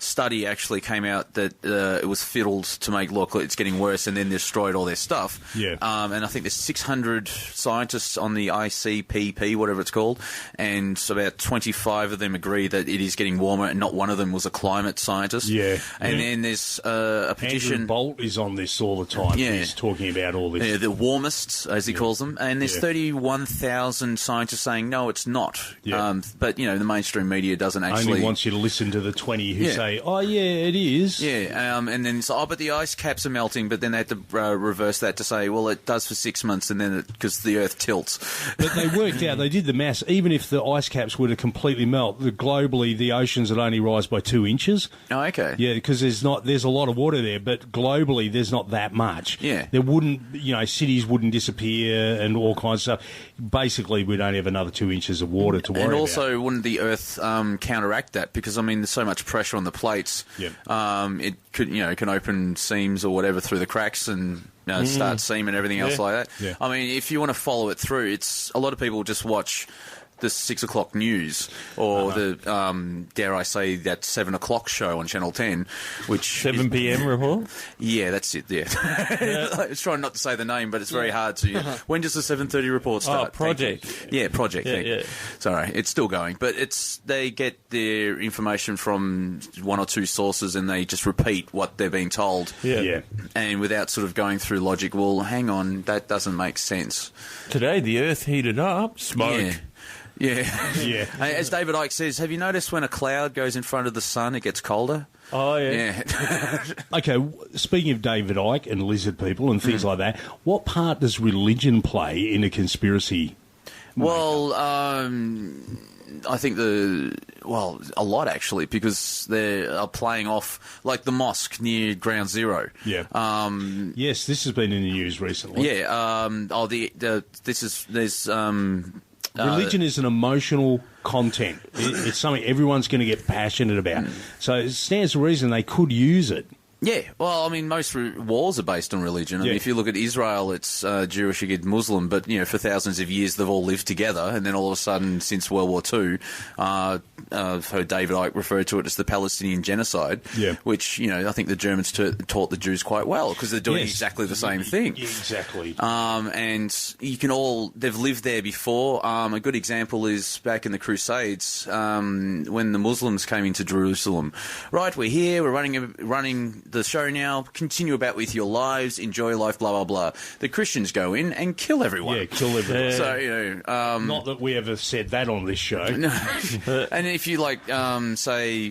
study actually came out that it was fiddled to make look it's getting worse, and then destroyed all their stuff. Yeah. And I think there's 600 scientists on the ICPP, whatever it's called, and about 25 of them agree that it is getting warmer, and not one of them was a climate scientist. Yeah. And then there's a petition. Andrew Bolt is on this all the time. Yeah. He's talking about all this. Yeah, the warmists, as he calls them. And there's 31,000 scientists saying, no, it's not. Yeah. But, the mainstream media doesn't actually... Only wants you to listen to the 20 who say, oh, yeah, it is. Yeah, and then it's, but the ice caps are melting, but then they have to reverse that to say, well, it does for 6 months, and then because the Earth tilts. But they worked out, they did the maths, even if the ice caps were to completely melt, globally the oceans would only rise by 2 inches. Oh, okay. Yeah, because there's a lot of water there, but globally there's not that much. Yeah. There wouldn't, cities wouldn't disappear and all kinds of stuff. Basically, we'd only have another 2 inches of water to worry about. And also, wouldn't the Earth counteract that? Because, there's so much pressure on the plates. Yep. It could, can open seams or whatever through the cracks and start seam and everything else like that. Yeah. If you want to follow it through, a lot of people just watch the 6 o'clock news or the, dare I say, that 7 o'clock show on Channel 10, which... 7 p.m. report? Yeah, that's it, I was trying not to say the name, but it's very hard to... When does the 7:30 report start? Oh, Project. Yeah, Project. Yeah. Sorry, it's still going. But they get their information from 1 or 2 sources and they just repeat what they're being told. Yeah. And without sort of going through logic, well, hang on, that doesn't make sense. Today, the Earth heated up. Smoke. Yeah. As David Icke says, have you noticed when a cloud goes in front of the sun, it gets colder? Oh, yeah. Okay, speaking of David Icke and lizard people and things like that, what part does religion play in a conspiracy? Well, I think a lot actually, because they are playing off like the mosque near Ground Zero. Yeah. Yes, this has been in the news recently. Yeah. Religion is an emotional content. It's something everyone's going to get passionate about. So it stands to reason they could use it Yeah, well, I mean, most wars are based on religion. I mean, if you look at Israel, it's Jewish against Muslim, but, for thousands of years they've all lived together, and then all of a sudden, since World War II, I've heard David Icke refer to it as the Palestinian genocide, which, I think the Germans taught the Jews quite well, because they're doing exactly the same thing. Exactly. And they've lived there before. A good example is back in the Crusades, when the Muslims came into Jerusalem. Right, we're here, we're running the show now, continue about with your lives, enjoy life, blah, blah, blah. The Christians go in and kill everyone. Yeah, kill everyone. So, not that we ever said that on this show. No. And if you, say,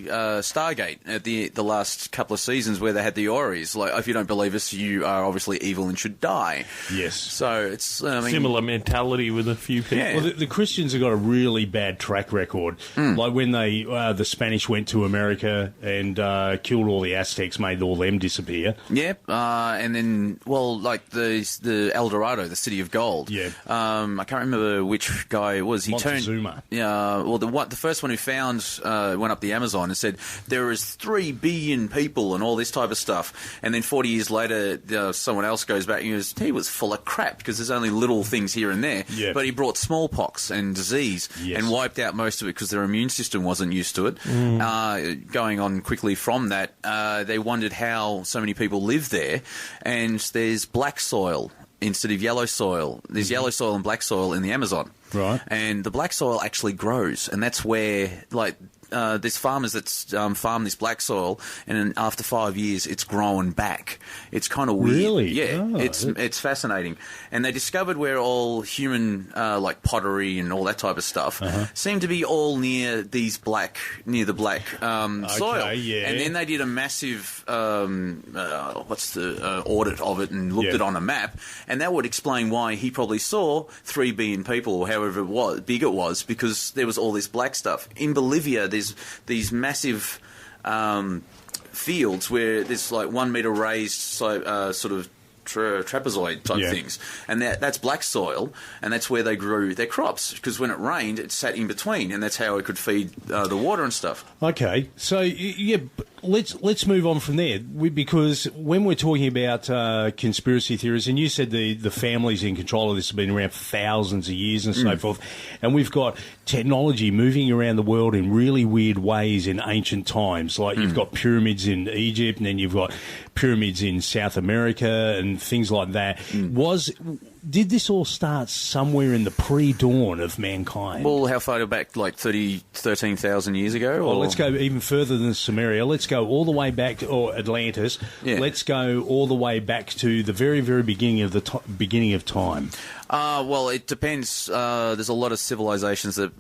Stargate, at the last couple of seasons where they had the Auries, if you don't believe us, you are obviously evil and should die. Yes. So it's... similar mentality with a few people. Yeah. Well, the Christians have got a really bad track record. Like when the Spanish went to America and killed all the Aztecs, made all them disappear. Yep, and then, the El Dorado, the City of Gold. Yeah. I can't remember which guy it was. Montezuma. The first one who found went up the Amazon and said there is 3 billion people and all this type of stuff. And then 40 years later, someone else goes back and goes, he was full of crap because there's only little things here and there. Yep. But he brought smallpox and disease and wiped out most of it because their immune system wasn't used to it. Going on quickly from that, they wondered how so many people live there, and there's black soil instead of yellow soil. There's yellow soil and black soil in the Amazon. Right. And the black soil actually grows, and that's where, there's farmers that farm this black soil, and then after 5 years, it's growing back. It's kind of weird. Really? Yeah. Oh, it's fascinating. And they discovered where all human, pottery and all that type of stuff, seem to be all near the black soil. Yeah. And then they did a massive, audit of it and looked it on a map, and that would explain why he probably saw 3 billion people, or however big it was, because there was all this black stuff. In Bolivia, there's these massive fields where there's 1 metre raised sort of trapezoid type things, and that's black soil, and that's where they grew their crops, because when it rained it sat in between, and that's how it could feed the water and stuff. Okay, so let's move on from there, because when we're talking about conspiracy theories, and you said the families in control of this have been around for thousands of years and so forth, and we've got technology moving around the world in really weird ways in ancient times, you've got pyramids in Egypt, and then you've got pyramids in South America and things like that. Did this all start somewhere in the pre-dawn of mankind? Well, how far back? 13,000 years ago? Well, let's go even further than Sumeria. Let's go all the way back or Atlantis. Yeah. Let's go all the way back to the very, very beginning of beginning of time. Well, it depends. There's a lot of civilizations that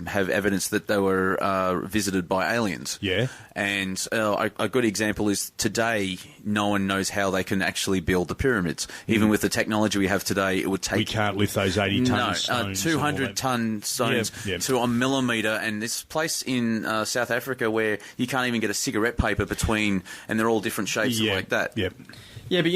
have evidence that they were visited by aliens. Yeah. And a good example is today, no one knows how they can actually build the pyramids. Even with the technology we have today, it would take... We can't lift those 80-ton stones. 200-ton stones to a millimetre. And this place in South Africa where you can't even get a cigarette paper between, and they're all different shapes like that. Yep. Yeah, but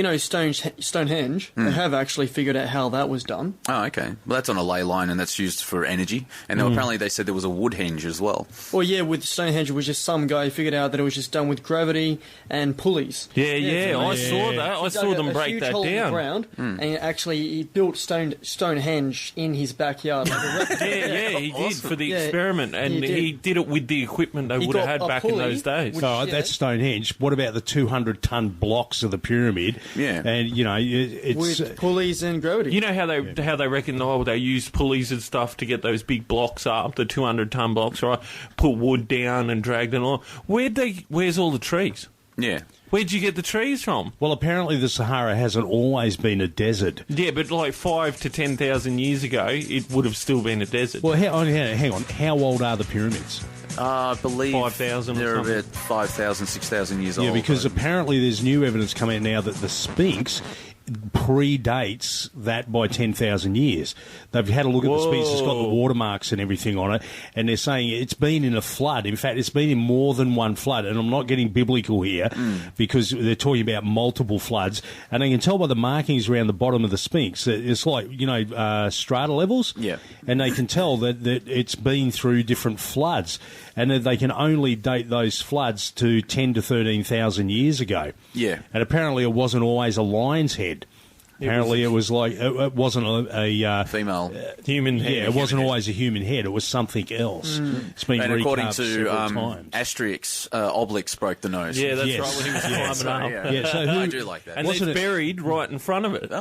Stonehenge, they have actually figured out how that was done. Oh, okay. Well, that's on a ley line, and that's used for energy. And apparently they said there was a wood henge as well. Well, yeah, with Stonehenge, it was just some guy who figured out that it was just done with gravity and pulleys. Yeah, I saw that. I saw them break that down. In the ground, and actually he built Stonehenge in his backyard. He did for the experiment, and he did it with the equipment they would have had back in those days. That's Stonehenge. What about the 200-ton blocks of the pyramid? Yeah, and it's with pulleys and gravity. You know how they reckon they use pulleys and stuff to get those big blocks up, the 200-ton blocks, right? Put wood down and drag them along. Where's all the trees? Yeah. Where'd you get the trees from? Well, apparently the Sahara hasn't always been a desert. Yeah, but 5,000 to 10,000 years ago, it would have still been a desert. Well, hang on. How old are the pyramids? I believe 5,000 they're about 5,000, 6,000 years old. Yeah, because apparently there's new evidence coming out now that the Sphinx predates that by 10,000 years. They've had a look at the Sphinx. It's got the watermarks and everything on it, and they're saying it's been in a flood. In fact, it's been in more than one flood, and I'm not getting biblical here because they're talking about multiple floods, and they can tell by the markings around the bottom of the Sphinx. It's like, strata levels, and they can tell that it's been through different floods, and that they can only date those floods to 10 to 13,000 years ago. Yeah. And apparently it wasn't always a lion's head. Apparently it was like, it wasn't a female human head. Yeah, it wasn't always a human head. It was something else. It's been and according to times. Asterix, Obelix broke the nose. Yeah, that's right, when he was climbing up. Yeah, so I do like that. And it's buried right in front of it.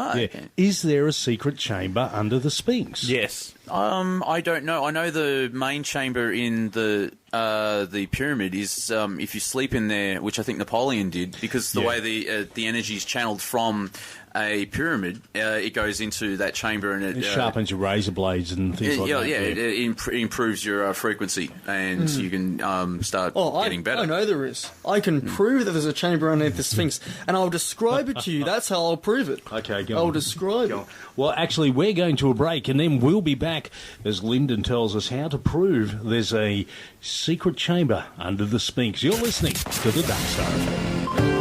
Is there a secret chamber under the Sphinx? Yes. I don't know. I know the main chamber in the pyramid is if you sleep in there, which I think Napoleon did, because the way the energy is channeled from a pyramid, it goes into that chamber and it sharpens your razor blades and things like that. Yeah, it improves your frequency, and you can start getting better. I know there is. I can prove that there's a chamber underneath the Sphinx, and I'll describe it to you. That's how I'll prove it. Okay, go on. I'll describe it. Well, actually, we're going to a break, and then we'll be back as Lyndon tells us how to prove there's a secret chamber under the Sphinx. You're listening to the Dark Star Effect.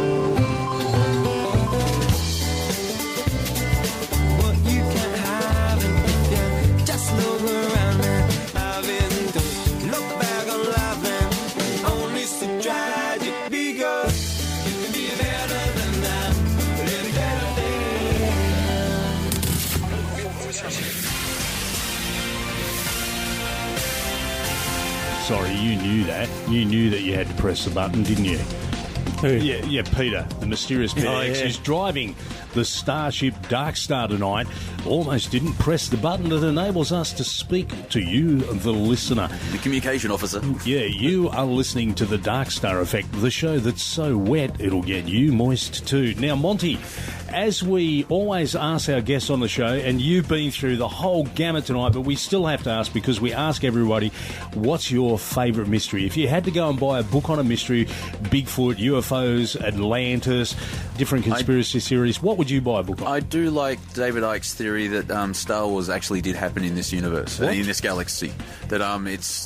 Sorry, you knew that. You knew that you had to press the button, didn't you? Yeah, Peter, the mysterious Peter X, who's driving the Starship Dark Star tonight, almost didn't press the button that enables us to speak to you, the listener. The communication officer. Yeah, you are listening to the Dark Star Effect, the show that's so wet it'll get you moist too. Now, Monty, as we always ask our guests on the show, and you've been through the whole gamut tonight, but we still have to ask because we ask everybody, what's your favourite mystery? If you had to go and buy a book on a mystery, Bigfoot, UFOs, Atlantis, different conspiracy theories, what would you buy a book on? I do like David Icke's theory that Star Wars actually did happen in this universe, in this galaxy. That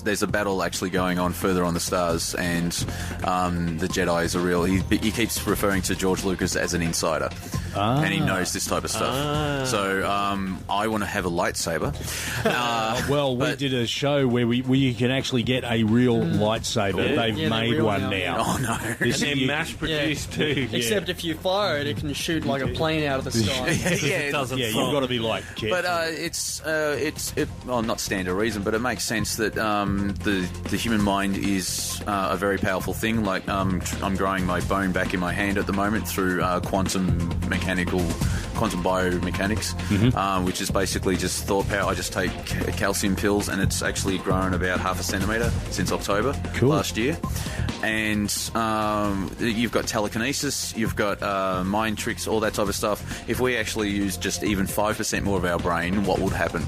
there's a battle actually going on further on the stars, and the Jedi's are real. He keeps referring to George Lucas as an insider. And he knows this type of stuff. So I want to have a lightsaber. We did a show where you can actually get a real lightsaber. They've made one now. Oh, no. And they're mass-produced too. Except if you fire it, it can shoot like a plane out of the sky. You've got to be like careful. But it's not stand to reason, but it makes sense that the human mind is a very powerful thing. Like I'm growing my bone back in my hand at the moment through quantum biomechanics, which is basically just thought power. I just take calcium pills, and it's actually grown about 0.5 centimetre since October last year. And you've got telekinesis, you've got mind tricks, all that type of stuff. If we actually use just even 5% more of our brain, what would happen?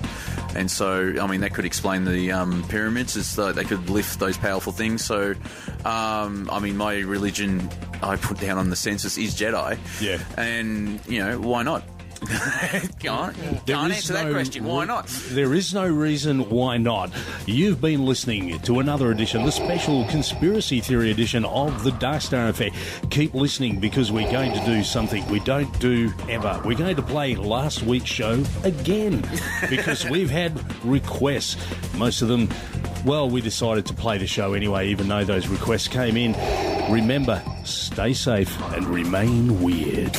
And so, I mean, that could explain the pyramids, is that they could lift those powerful things. So, I mean, my religion I put down on the census is Jedi. Yeah. And, why not? Can't answer that question. Why not? There is no reason why not. You've been listening to another edition, the special conspiracy theory edition of the Dark Star Effect. Keep listening, because we're going to do something we don't do ever. We're going to play last week's show again, because we've had requests. Most of them, we decided to play the show anyway, even though those requests came in. Remember, stay safe and remain weird.